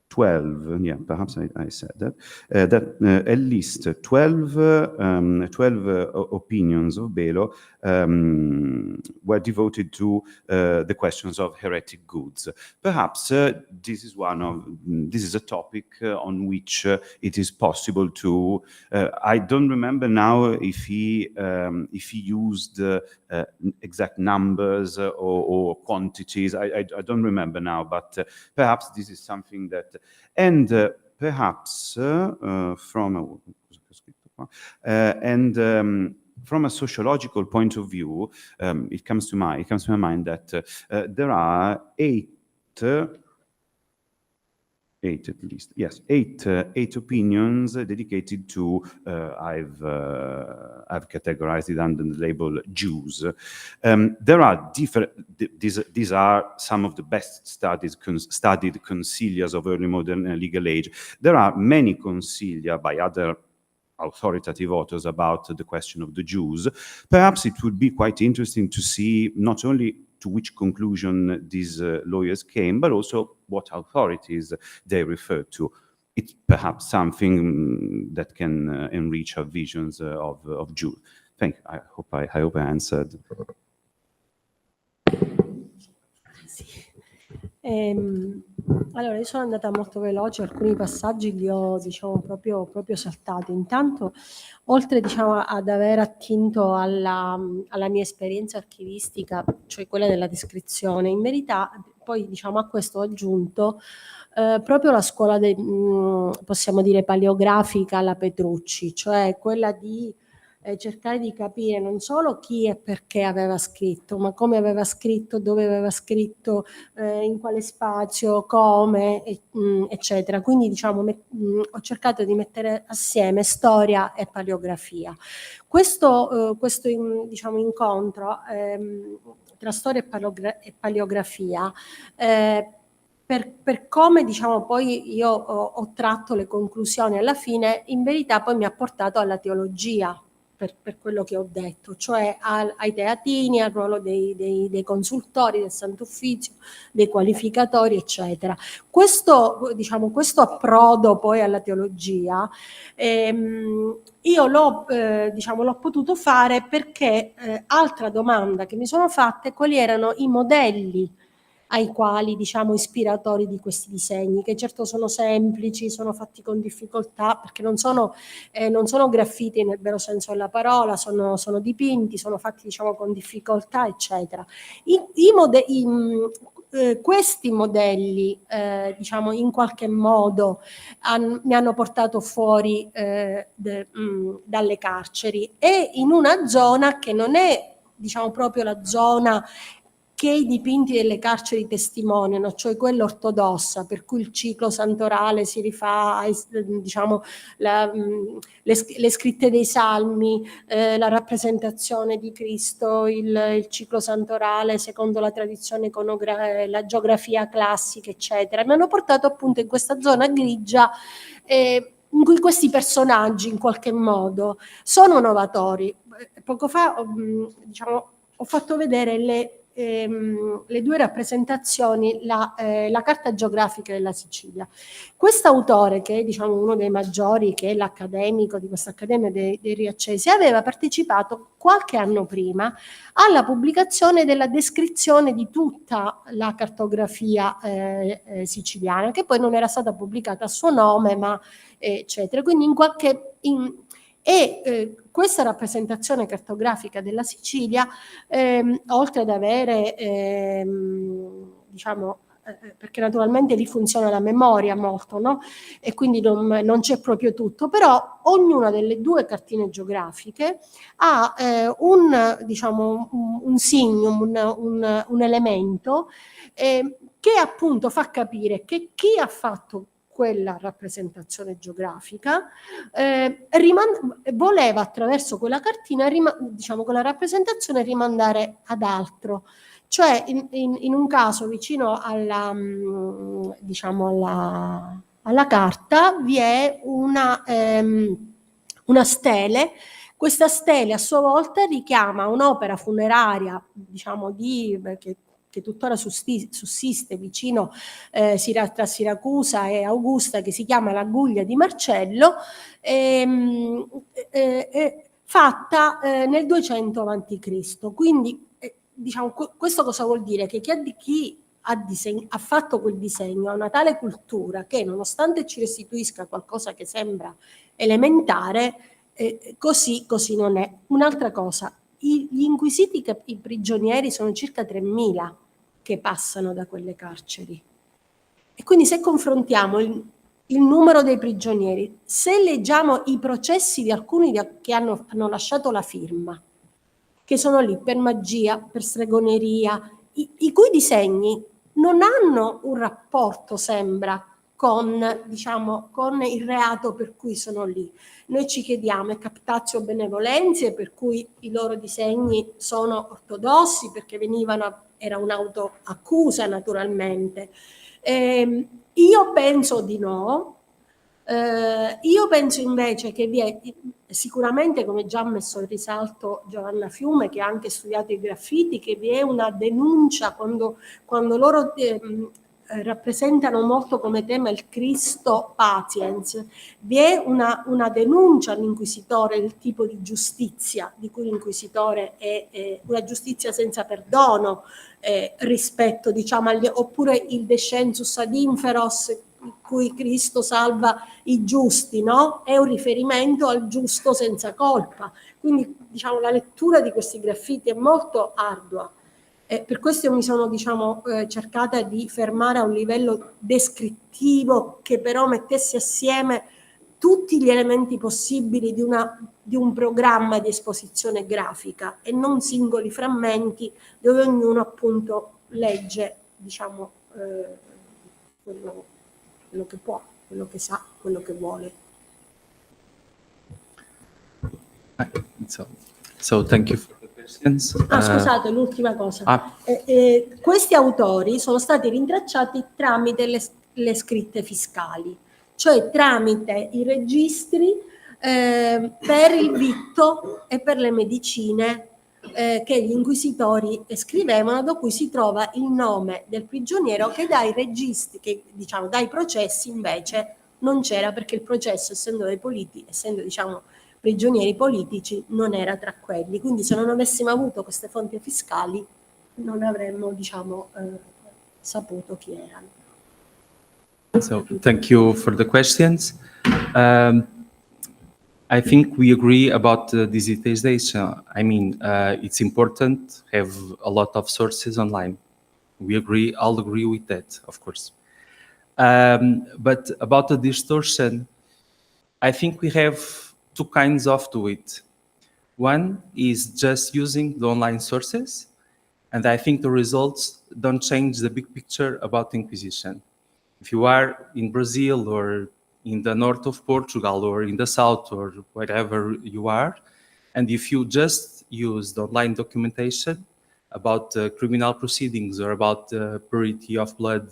12, yeah, perhaps I said that, at least 12 opinions of Belo were devoted to the questions of heretic goods. Perhaps this is a topic on which it is possible to. I don't remember now if he used exact numbers or quantities. I don't remember now, but perhaps this is something that, and perhaps from a sociological point of view, it comes to my mind that there are eight at least, yes, eight opinions dedicated to, I've categorized it under the label Jews. There are different, these are some of the best studied concilias of early modern legal age. There are many concilia by other authoritative authors about the question of the Jews. Perhaps it would be quite interesting to see not only to which conclusion these lawyers came, but also what authorities they refer to. It's perhaps something that can enrich our visions of Jews. Thank you. I hope I answered. Allora, io sono andata molto veloce, alcuni passaggi li ho, diciamo, proprio saltati. Intanto, oltre, diciamo, ad aver attinto alla mia esperienza archivistica, cioè quella della descrizione, in verità, poi, diciamo, a questo ho aggiunto proprio la scuola, possiamo dire, paleografica alla Petrucci, cioè quella di cercare di capire non solo chi e perché aveva scritto, ma come aveva scritto, dove aveva scritto, in quale spazio, come, eccetera. Quindi, diciamo, ho cercato di mettere assieme storia e paleografia. Questo diciamo, incontro tra storia e paleografia per come, diciamo, poi io ho tratto le conclusioni alla fine, in verità poi mi ha portato alla teologia, per quello che ho detto, cioè ai teatini, al ruolo dei consultori del Santo Uffizio, dei qualificatori, eccetera. Questo, diciamo, questo approdo poi alla teologia, io diciamo, l'ho potuto fare perché altra domanda che mi sono fatta è quali erano i modelli ai quali, diciamo, ispiratori di questi disegni, che certo sono semplici, sono fatti con difficoltà, perché non sono graffiti nel vero senso della parola, sono dipinti, sono fatti, diciamo, con difficoltà, eccetera. Questi modelli, diciamo, in qualche modo mi hanno portato fuori dalle carceri, e in una zona che non è, diciamo, proprio la zona che i dipinti delle carceri testimoniano, cioè quella ortodossa, per cui il ciclo santorale si rifà a, diciamo, le scritte dei salmi, la rappresentazione di Cristo, il ciclo santorale secondo la tradizione la geografia classica, eccetera. Mi hanno portato appunto in questa zona grigia in cui questi personaggi in qualche modo sono novatori. Poco fa diciamo, ho fatto vedere le due rappresentazioni, la carta geografica della Sicilia. Quest'autore, che è, diciamo, uno dei maggiori, che è l'accademico di questa Accademia dei Riaccesi, aveva partecipato qualche anno prima alla pubblicazione della descrizione di tutta la cartografia siciliana, che poi non era stata pubblicata a suo nome, ma eccetera. Quindi questa rappresentazione cartografica della Sicilia, oltre ad avere, diciamo, perché naturalmente lì funziona la memoria molto, no? E quindi non c'è proprio tutto, però ognuna delle due cartine geografiche ha diciamo, un signum, un elemento che appunto fa capire che chi ha fatto quella rappresentazione geografica voleva, attraverso quella cartina, diciamo, quella rappresentazione, rimandare ad altro. Cioè in un caso vicino diciamo alla carta vi è una stele. Questa stele a sua volta richiama un'opera funeraria, diciamo, che tuttora sussiste vicino tra Siracusa e Augusta, che si chiama l'Aguglia di Marcello, fatta nel 200 a.C. Quindi, diciamo, questo cosa vuol dire? Che chi ha fatto quel disegno ha una tale cultura che, nonostante ci restituisca qualcosa che sembra elementare, così non è. Un'altra cosa, gli inquisiti, i prigionieri, sono circa 3.000 che passano da quelle carceri. E quindi, se confrontiamo il numero dei prigionieri, se leggiamo i processi di alcuni che hanno lasciato la firma, che sono lì per magia, per stregoneria, i cui disegni non hanno un rapporto, sembra, diciamo, con il reato per cui sono lì. Noi ci chiediamo, è captatio benevolenzie, per cui i loro disegni sono ortodossi, perché era un'autoaccusa, naturalmente. Io penso di no. Io penso invece che vi è sicuramente, come già ha messo in risalto Giovanna Fiume, che ha anche studiato i graffiti, che vi è una denuncia quando loro rappresentano molto come tema il Cristo Patiens. Vi è una denuncia all'inquisitore del tipo di giustizia di cui l'inquisitore è una giustizia senza perdono rispetto, diciamo, oppure il descensus ad inferos, in cui Cristo salva i giusti, no? È un riferimento al giusto senza colpa. Quindi, diciamo, la lettura di questi graffiti è molto ardua. Per questo io mi sono, diciamo, cercata di fermare a un livello descrittivo che però mettesse assieme tutti gli elementi possibili di un programma di esposizione grafica, e non singoli frammenti dove ognuno appunto legge, diciamo, quello che può, quello che sa, quello che vuole. So thank you for the questions. Scusate, l'ultima cosa. Ah. Questi autori sono stati rintracciati tramite le scritte fiscali, cioè tramite i registri per il vitto e per le medicine che gli inquisitori scrivevano, da cui si trova il nome del prigioniero, che dai registri, che diciamo dai processi invece non c'era, perché il processo, essendo diciamo prigionieri politici, non era tra quelli. Quindi se non avessimo avuto queste fonti fiscali non avremmo diciamo saputo chi erano. So thank you for the questions. I think we agree about the digitization. I mean, it's important to have a lot of sources online. We agree, I'll agree with that, of course. But about the distortion, I think we have two kinds of to it. One is just using the online sources, and I think the results don't change the big picture about Inquisition. If you are in Brazil or in the north of Portugal or in the south or wherever you are, and if you just use the online documentation about criminal proceedings or about the purity of blood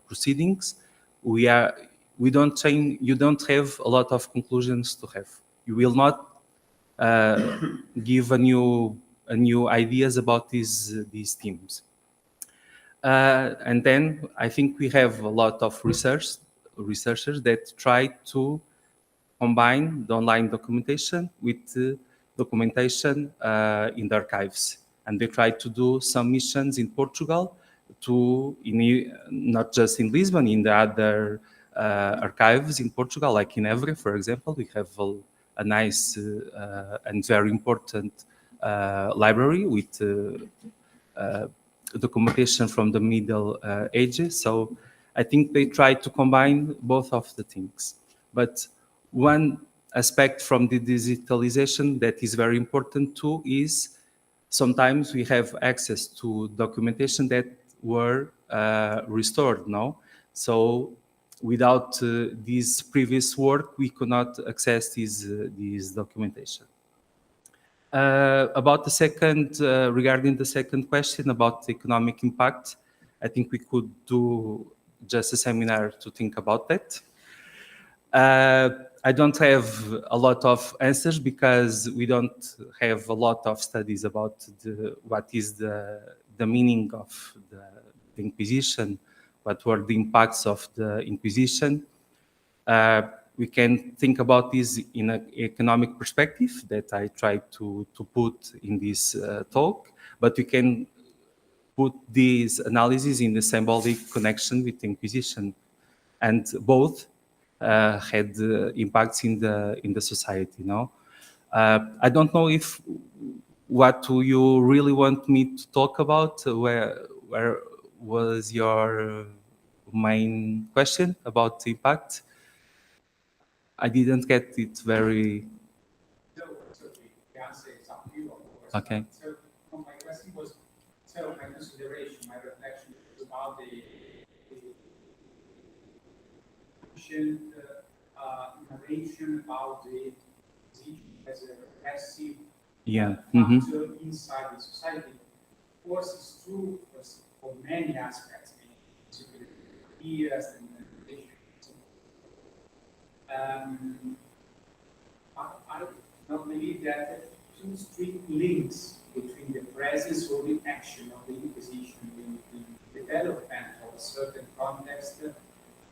proceedings, you don't have a lot of conclusions to have. You will not give a new ideas about these themes. And then I think we have a lot of researchers that try to combine the online documentation with the documentation in the archives. And they try to do some missions in Portugal, not just in Lisbon, in the other archives in Portugal, like in Évora, for example. We have a nice and very important library with documentation from the Middle Ages. So I think they try to combine both of the things. But one aspect from the digitalization that is very important too is sometimes we have access to documentation that were restored, no? So without this previous work, we could not access this documentation. About the second, regarding the second question about the economic impact, I think we could do just a seminar to think about that. I don't have a lot of answers because we don't have a lot of studies about what is the meaning of the Inquisition, what were the impacts of the Inquisition. We can think about this in an economic perspective that I try to put in this talk, but we can put these analyses in the symbolic connection with the Inquisition, and both had impacts in the society. No, I don't know if what you really want me to talk about. Where was your main question about the impact? I didn't get it very. No, it's okay. The answer is up to you, of course. Okay. So my question was, so my consideration, my reflection was about the innovation about the position as a repressive factor inside the society. Of course, it's true for many aspects, years and I don't believe that two strict links between the presence or the action of the Inquisition, the development of a certain context,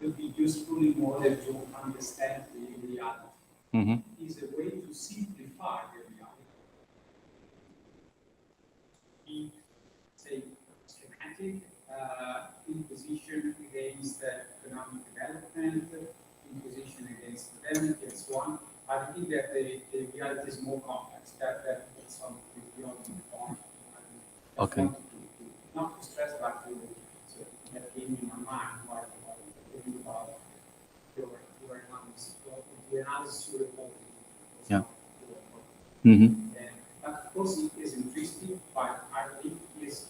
will be useful in order to understand the reality. It is a way to simplify the reality. Be, say, schematic, Inquisition against economic development, Inquisition against modernity, and so on. I think that the reality is more complex. That's something beyond the point. Okay. Not to stress, but to get in my mind while thinking about your analysis, the analysis you reported. Yeah. But of course, it is interesting, but I think it is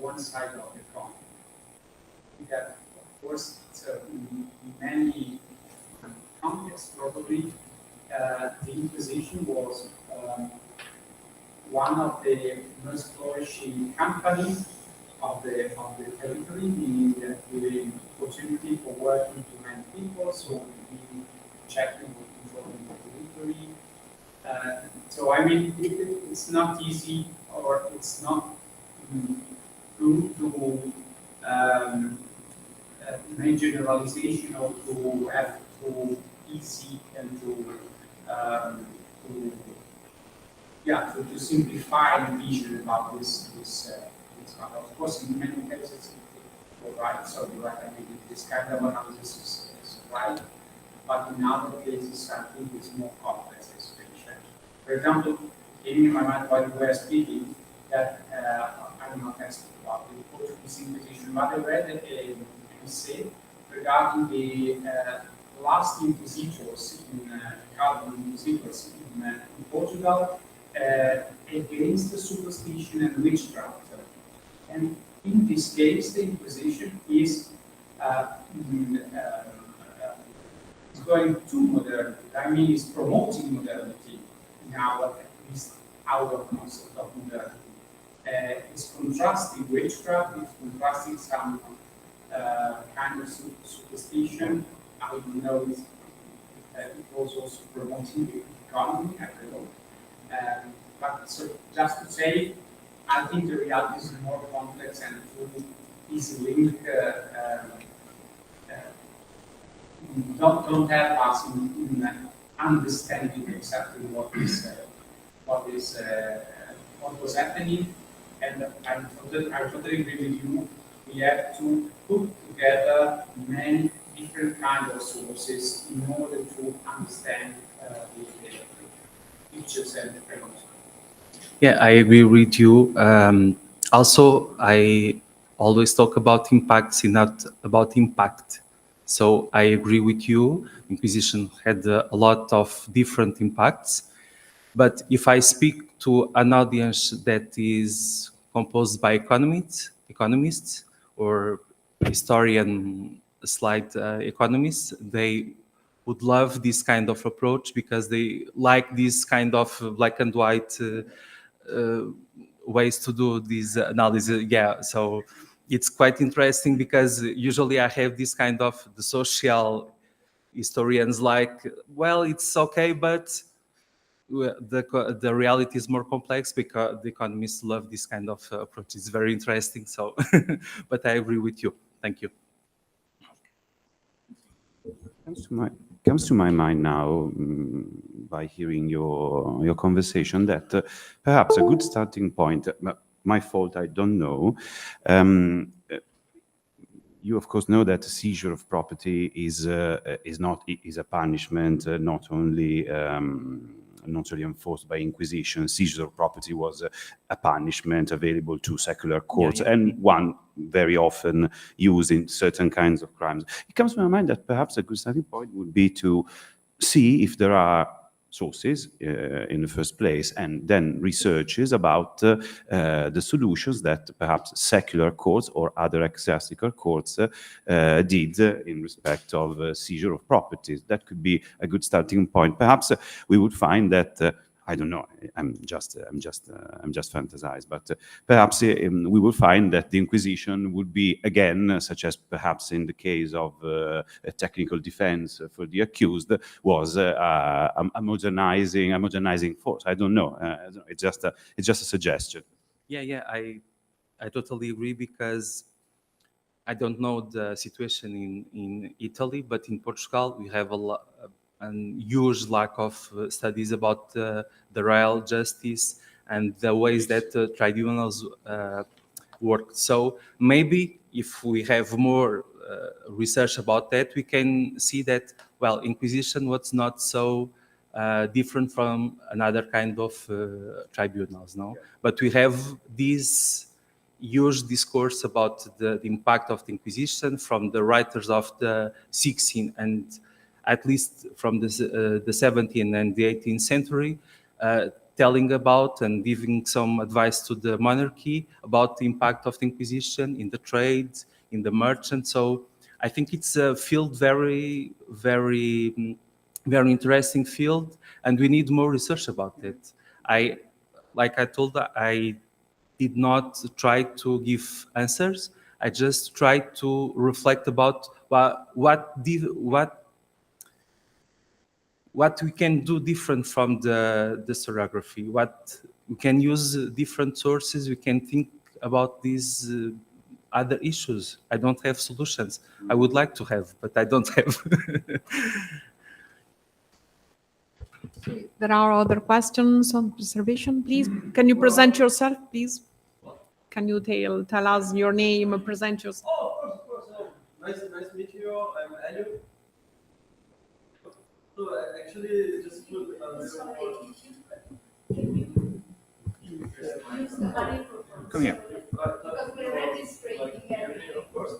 one side of the coin. That, of course, in many contexts, probably the Inquisition was one of the most flourishing companies of the territory, meaning that with the opportunity for working to many people, so we checking or controlling the territory. So I mean, it's not easy, or it's not good to make generalization or to have to easy and to simplify the vision about this matter. Of course, in many cases, you're right. So you're right. I mean, this kind of analysis is right, but in other cases, I think it's more complex situation. For example, came in my mind while you were speaking that I'm not asking about the Portuguese Inquisition, but I read an essay regarding the last inquisitors in Portugal against the superstition and witchcraft. And in this case, the Inquisition is going to modernity. I mean, it's promoting modernity in at least our concept of modernity. It's contrasting witchcraft, it's contrasting some kind of superstition. I don't know if it was also promoting the economy, I don't know. But so just to say, I think the reality is more complex and to easily link don't help us in understanding exactly what was happening. And I totally agree with you. We have to put together many different kinds of sources in order to understand the pictures and the phenomena. Yeah, I agree with you. Also, I always talk about impacts and not about impact. So I agree with you. Inquisition had a lot of different impacts. But if I speak to an audience that is composed by economists or historian slide economists, they would love this kind of approach because they like this kind of black and white ways to do this analysis. Yeah, so it's quite interesting because usually I have this kind of the social historians like, well, it's okay, but the reality is more complex because the economists love this kind of approach. It's very interesting. So, but I agree with you. Thank you. Comes to my mind now by hearing your conversation that perhaps a good starting point. My fault, I don't know. You of course know that seizure of property is a punishment not only enforced by Inquisition. Seizure of property was a punishment available to secular courts, and one very often used in certain kinds of crimes. It comes to my mind that perhaps a good starting point would be to see if there are sources in the first place, and then researches about the solutions that perhaps secular courts or other ecclesiastical courts did in respect of seizure of properties. That could be a good starting point. Perhaps we would find that I don't know. I'm just fantasized, but perhaps we will find that the Inquisition would be again, such as perhaps in the case of a technical defense for the accused, was a modernizing force. I don't know. It's just a suggestion. Yeah. I totally agree because I don't know the situation in Italy, but in Portugal we have a huge lack of studies about the royal justice and the ways that tribunals work. So maybe if we have more research about that, we can see that, well, Inquisition was not so different from another kind of tribunals, no? Yeah. But we have this huge discourse about the impact of the Inquisition from the writers of the 16th and at least from the 17th and the 18th century, telling about and giving some advice to the monarchy about the impact of the Inquisition in the trade, in the merchant. So I think it's a field very interesting field, and we need more research about it. like I told, I did not try to give answers. I just tried to reflect about what we can do different from the historiography. What we can use different sources. We can think about these other issues. I don't have solutions. I would like to have, but I don't have. There are other questions on preservation, please. Can you present yourself, please? Can you tell us your name, present yourself? Oh, of course. Nice to meet you all. I'm Elio. So actually, just put Come here. Of course.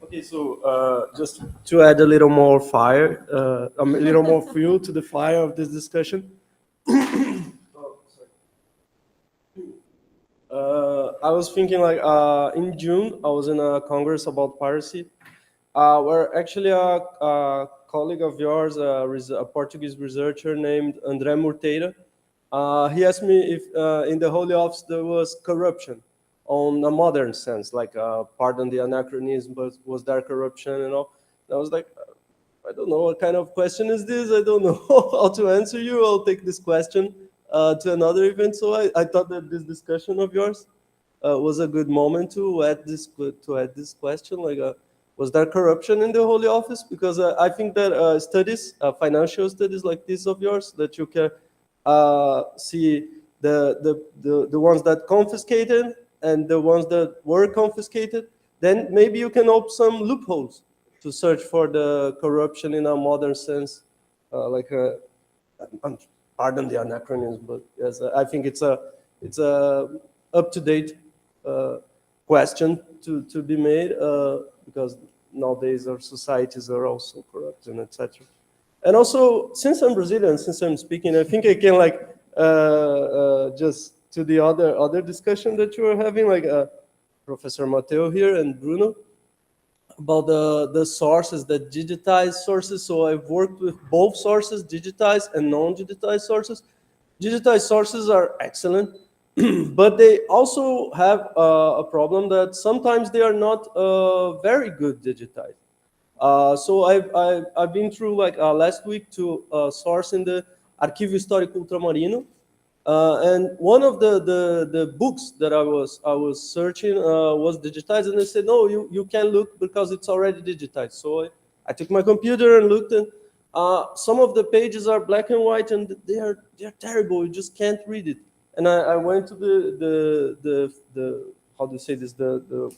Okay, so just to add a little more fire, a little more fuel to the fire of this discussion. I was thinking like in June, I was in a congress about piracy, where actually a colleague of yours, a Portuguese researcher named André Murteira, he asked me if in the Holy Office there was corruption on a modern sense, like pardon the anachronism, but was there corruption and all? And I was like, I don't know what kind of question is this. I don't know how to answer you. I'll take this question to another event. So I thought that this discussion of yours was a good moment to add this question. Like, was there corruption in the Holy Office? Because I think that studies, financial studies like this of yours, that you can see the ones that confiscated and the ones that were confiscated, then maybe you can open some loopholes to search for the corruption in a modern sense, pardon the anachronism, but yes, I think it's a up-to-date question to be made because nowadays our societies are also corrupt and etc. And also, since I'm Brazilian, since I'm speaking, I think I can just to the other discussion that you were having, like Professor Matteo here and Bruno, about the sources, the digitized sources. So I've worked with both sources, digitized and non-digitized sources. Digitized sources are excellent, but they also have a problem that sometimes they are not very good digitized. So I've been through last week to source in the Arquivo Histórico Ultramarino, and one of the books that I was searching was digitized, and they said no, you can't look because it's already digitized. So I took my computer and looked, and some of the pages are black and white, and they are terrible. You just can't read it. And I went to the how do you say this, the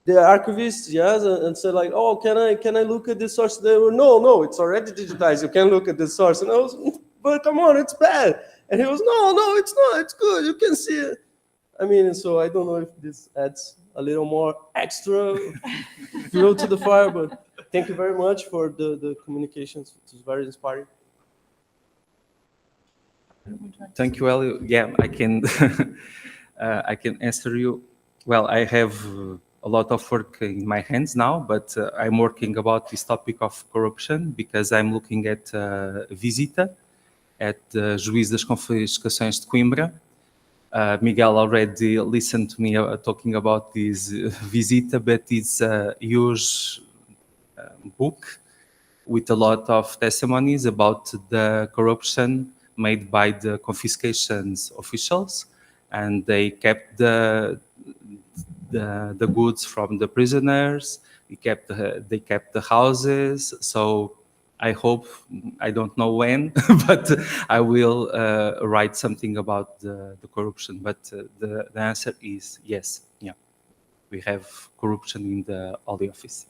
archivists, yes, and said like, oh, can I look at this source? They were, no, it's already digitized. You can't look at this source. And I was, but come on, it's bad. And he was, no, it's not. It's good. You can see it. I mean, so I don't know if this adds a little more extra fuel to the fire, but thank you very much for the communications. It was very inspiring. Thank you, Elio. Yeah, I can I can answer you. Well, I have a lot of work in my hands now, but I'm working about this topic of corruption because I'm looking at Visita, at the Juiz das Confiscações de Coimbra. Miguel already listened to me talking about this Visita, but it's a huge book with a lot of testimonies about the corruption made by the confiscations officials, and they kept the goods from the prisoners. They kept the houses. So I hope, I don't know when, but I will write something about the corruption. But the answer is yes. Yeah, we have corruption in the Holy Office.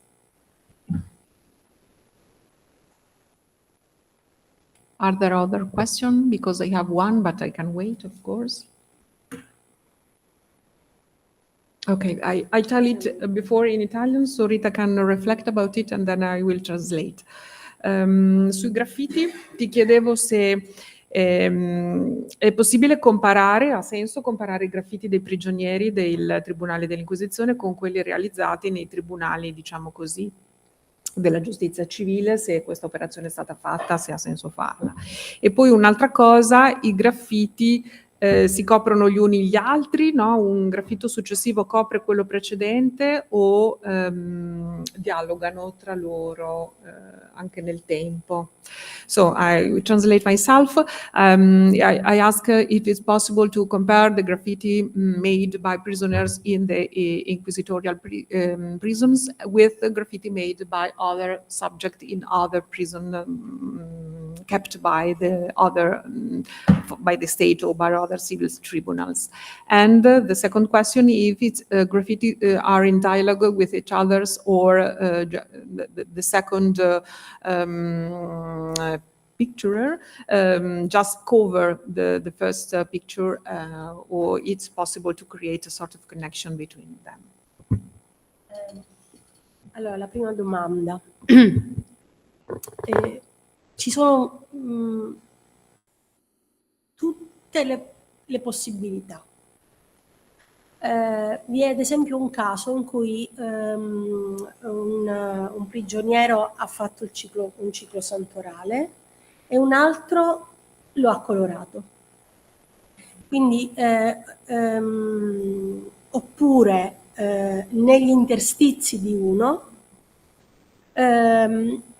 Are there other questions? Because I have one, but I can wait, of course. Okay, I tell it before in Italian, so Rita can reflect about it and then I will translate. Sui graffiti ti chiedevo se è possibile comparare, ha senso comparare i graffiti dei prigionieri del Tribunale dell'Inquisizione con quelli realizzati nei tribunali, diciamo così, della giustizia civile, se questa operazione è stata fatta, se ha senso farla. E poi un'altra cosa, i graffiti si coprono gli uni gli altri, no? Un graffito successivo copre quello precedente o dialogano tra loro anche nel tempo. So I translate myself. I ask if it's possible to compare the graffiti made by prisoners in the inquisitorial prisons with the graffiti made by other subjects in other prison kept by the other by the state or by other civil tribunals. And the second question, if it's graffiti are in dialogue with each others, or the second picturer just cover the first picture, or it's possible to create a sort of connection between them. Allora, la prima domanda. Ci sono tutte le possibilità. Vi è ad esempio un caso in cui un prigioniero ha fatto un ciclo santorale e un altro lo ha colorato. Quindi, oppure negli interstizi di uno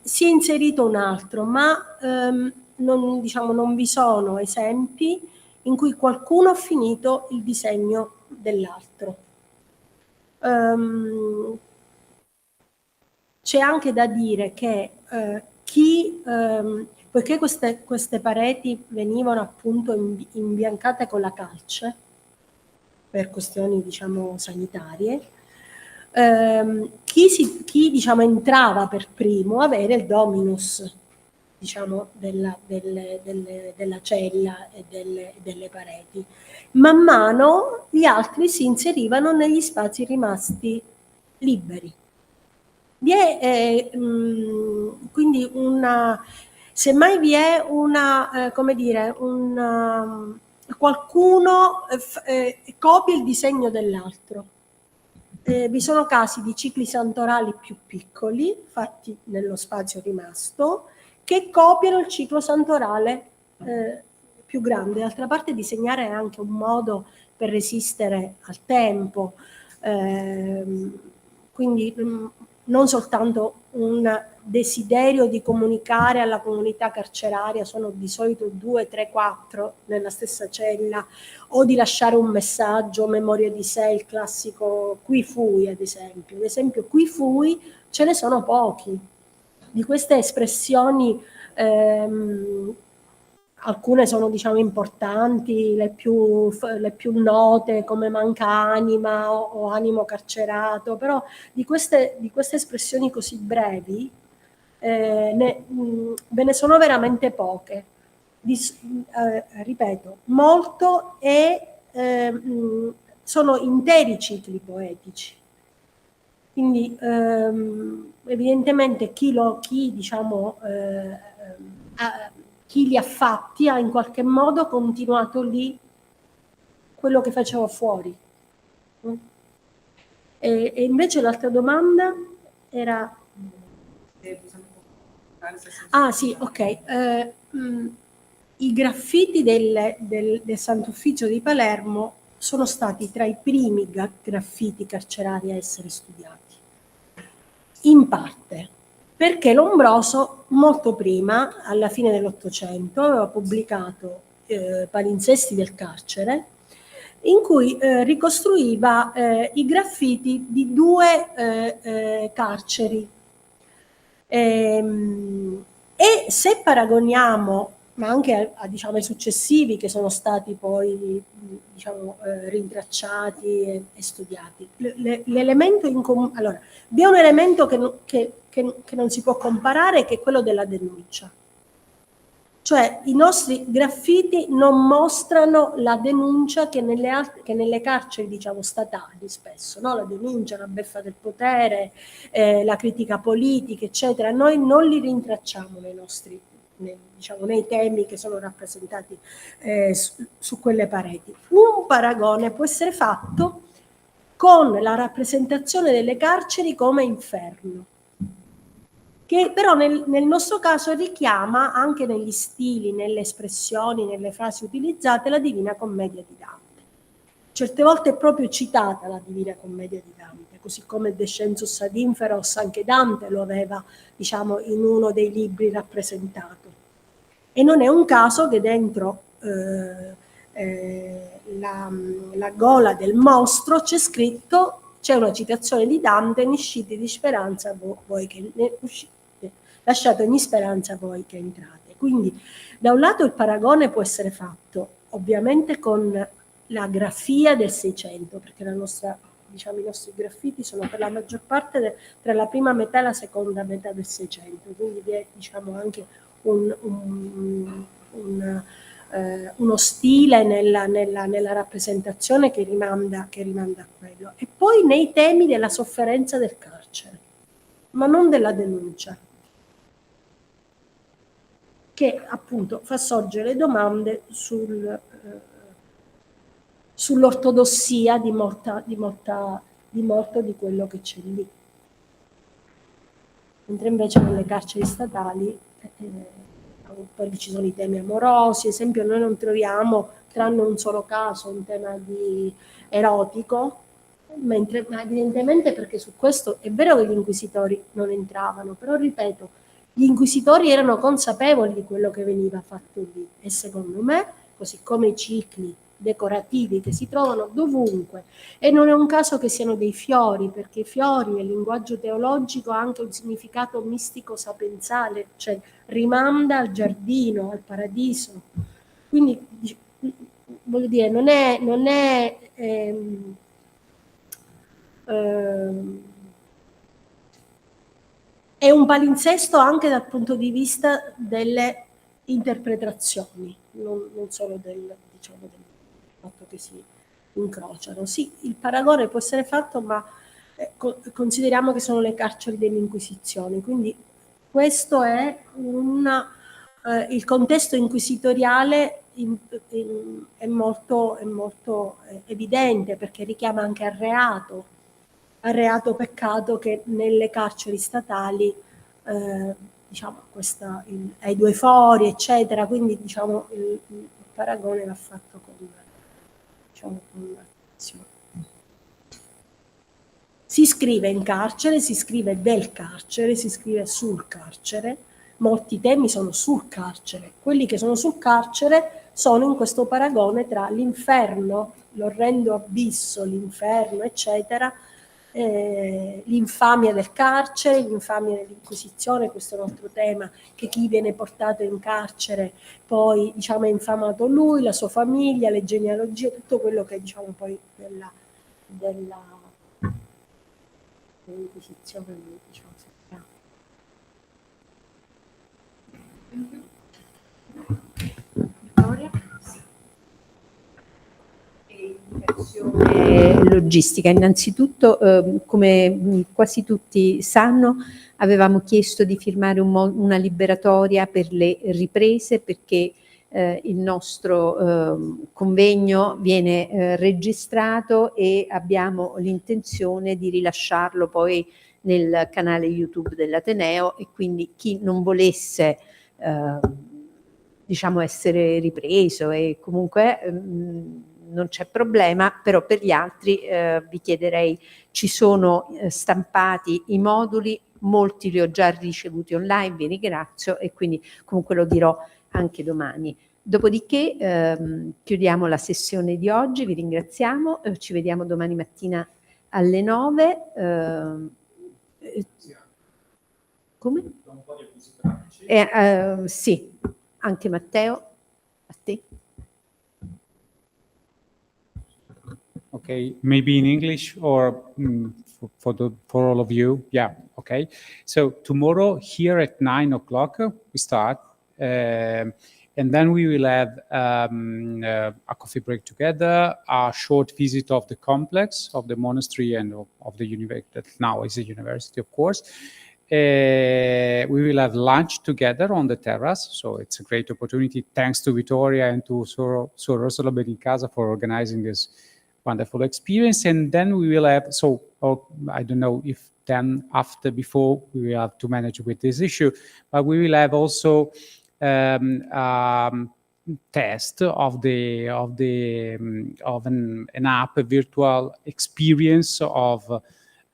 si è inserito un altro, ma non vi sono esempi in cui qualcuno ha finito il disegno dell'altro. C'è anche da dire che poiché queste pareti venivano appunto imbiancate con la calce per questioni sanitarie, chi entrava per primo aveva il dominus della cella e delle pareti. Man mano gli altri si inserivano negli spazi rimasti liberi. Vi è quindi semmai vi è qualcuno copia il disegno dell'altro. Vi sono casi di cicli santorali più piccoli, fatti nello spazio rimasto, che copiano il ciclo santorale più grande. D'altra parte disegnare è anche un modo per resistere al tempo, quindi non soltanto un desiderio di comunicare alla comunità carceraria, sono di solito 2, 3, 4 nella stessa cella, o di lasciare un messaggio, memoria di sé, il classico qui fui ad esempio. Ad esempio qui fui ce ne sono pochi. Di queste espressioni alcune sono importanti, le più note come manca anima o animo carcerato, però di queste espressioni così brevi ve ne sono veramente poche. Ripeto, molto sono interi cicli poetici. Quindi evidentemente chi li ha fatti ha in qualche modo continuato lì quello che faceva fuori. E invece l'altra domanda era... Ah sì, ok. I graffiti del Sant'Ufficio di Palermo sono stati tra i primi graffiti carcerari a essere studiati. In parte, perché Lombroso molto prima, alla fine dell'Ottocento, aveva pubblicato Palinsesti del carcere, in cui ricostruiva i graffiti di 2 carceri. E se paragoniamo, ma anche ai successivi che sono stati poi rintracciati e studiati, l'elemento in comune, allora, vi è un elemento che non si può comparare, che è quello della denuncia. Cioè i nostri graffiti non mostrano la denuncia che nelle carceri statali spesso, no? La denuncia, la beffa del potere, la critica politica, eccetera. Noi non li rintracciamo nei temi che sono rappresentati su quelle pareti. Un paragone può essere fatto con la rappresentazione delle carceri come inferno. che però nel nostro caso richiama anche negli stili, nelle espressioni, nelle frasi utilizzate la Divina Commedia di Dante. Certe volte è proprio citata la Divina Commedia di Dante, così come Descensus ad Inferos anche Dante lo aveva, diciamo, in uno dei libri rappresentato. E non è un caso che dentro la gola del mostro c'è una citazione di Dante: "Ne uscite di speranza voi che ne uscite, lasciate ogni speranza voi che entrate". Quindi da un lato il paragone può essere fatto ovviamente con la grafia del Seicento, perché i nostri graffiti sono per la maggior parte tra la prima metà e la seconda metà del Seicento, quindi vi è, diciamo, anche uno stile nella rappresentazione che rimanda a quello. E poi nei temi della sofferenza del carcere, ma non della denuncia, che appunto fa sorgere domande sull'ortodossia di morto di quello che c'è lì. Mentre invece nelle carceri statali poi ci sono i temi amorosi. Ad esempio noi non troviamo, tranne un solo caso, un tema erotico, ma evidentemente perché su questo è vero che gli inquisitori non entravano, però ripeto, gli inquisitori erano consapevoli di quello che veniva fatto lì, e secondo me, così come i cicli decorativi che si trovano dovunque, e non è un caso che siano dei fiori, perché i fiori nel linguaggio teologico ha anche un significato mistico sapienziale, cioè rimanda al giardino, al paradiso. Quindi voglio dire, non è è un palinsesto anche dal punto di vista delle interpretazioni, non solo del fatto che si incrociano. Sì, il paragone può essere fatto, ma consideriamo che sono le carceri dell'Inquisizione, quindi questo è il contesto inquisitoriale è molto evidente, perché richiama anche al reato peccato che nelle carceri statali diciamo ai due fori, eccetera. Quindi diciamo il paragone va fatto con attenzione. Si scrive in carcere, si scrive del carcere, si scrive sul carcere. Molti temi sono sul carcere. Quelli che sono sul carcere sono in questo paragone tra l'inferno, l'orrendo abisso, l'inferno, eccetera, l'infamia del carcere, l'infamia dell'Inquisizione. Questo è un altro tema, che chi viene portato in carcere poi, diciamo, è infamato lui, la sua famiglia, le genealogie, tutto quello che, diciamo, poi dell'Inquisizione, diciamo. Vittoria? Logistica. Innanzitutto, come quasi tutti sanno, avevamo chiesto di firmare una liberatoria per le riprese, perché il nostro convegno viene registrato e abbiamo l'intenzione di rilasciarlo poi nel canale YouTube dell'Ateneo, e quindi chi non volesse diciamo essere ripreso, e comunque non c'è problema, però per gli altri vi chiederei, ci sono stampati i moduli, molti li ho già ricevuti online, vi ringrazio, e quindi comunque lo dirò anche domani. Dopodiché chiudiamo la sessione di oggi, vi ringraziamo, ci vediamo domani mattina alle 9. Come? Sì, anche Matteo, a te. Okay, maybe in English or for all of you. Yeah, okay. So tomorrow here at 9 o'clock we start, and then we will have a coffee break together, a short visit of the complex of the monastery and of the university, that now is a university, of course. We will have lunch together on the terrace, so it's a great opportunity. Thanks to Vittoria and to Suor Orsola Benincasa for organizing this wonderful experience. And then we will have, I don't know if then before we have to manage with this issue. But we will have also test of an app, a virtual experience of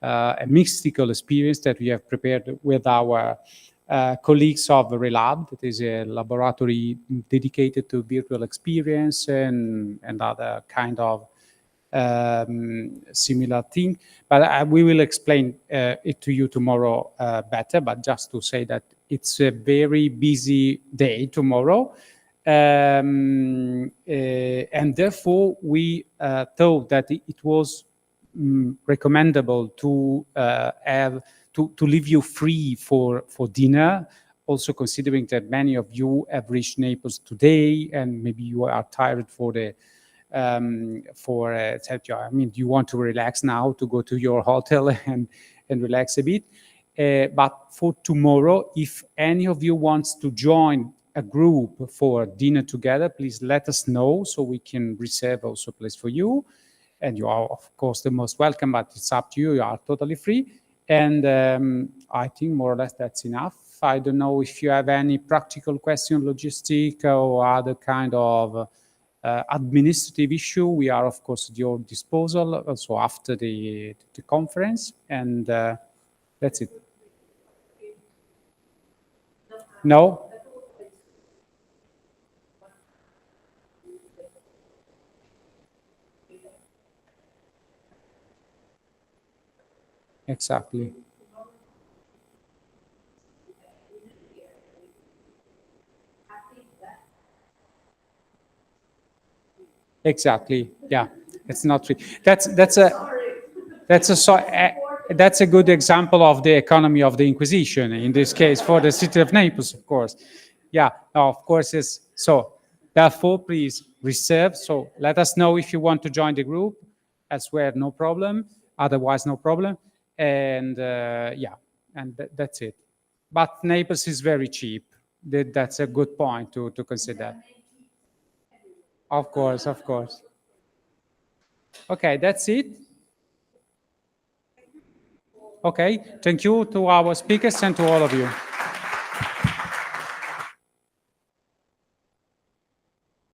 a mystical experience that we have prepared with our colleagues of Relab. That is a laboratory dedicated to virtual experience and other kind of similar thing. But we will explain it to you tomorrow better. But just to say that it's a very busy day tomorrow. And therefore, we thought that it was recommendable to leave you free for dinner, also considering that many of you have reached Naples today, and maybe you are tired I mean, you want to relax now, to go to your hotel and relax a bit. But for tomorrow, if any of you wants to join a group for dinner together, please let us know so we can reserve also a place for you. And you are, of course, the most welcome, but it's up to you. You are totally free. And I think more or less that's enough. I don't know if you have any practical question, logistic or other kind of administrative issue. We are, of course, at your disposal also after the conference. And that's it. No? Exactly. Exactly. Yeah, it's not free. That's a good example of the economy of the Inquisition in this case for the city of Naples, of course. Yeah. No, of course it's so. Therefore, please reserve. So let us know if you want to join the group. Elsewhere, no problem. Otherwise, no problem. And yeah, and that's it. But Naples is very cheap. That's a good point to consider. Of course, of course. Okay, that's it. Okay, thank you to our speakers and to all of you.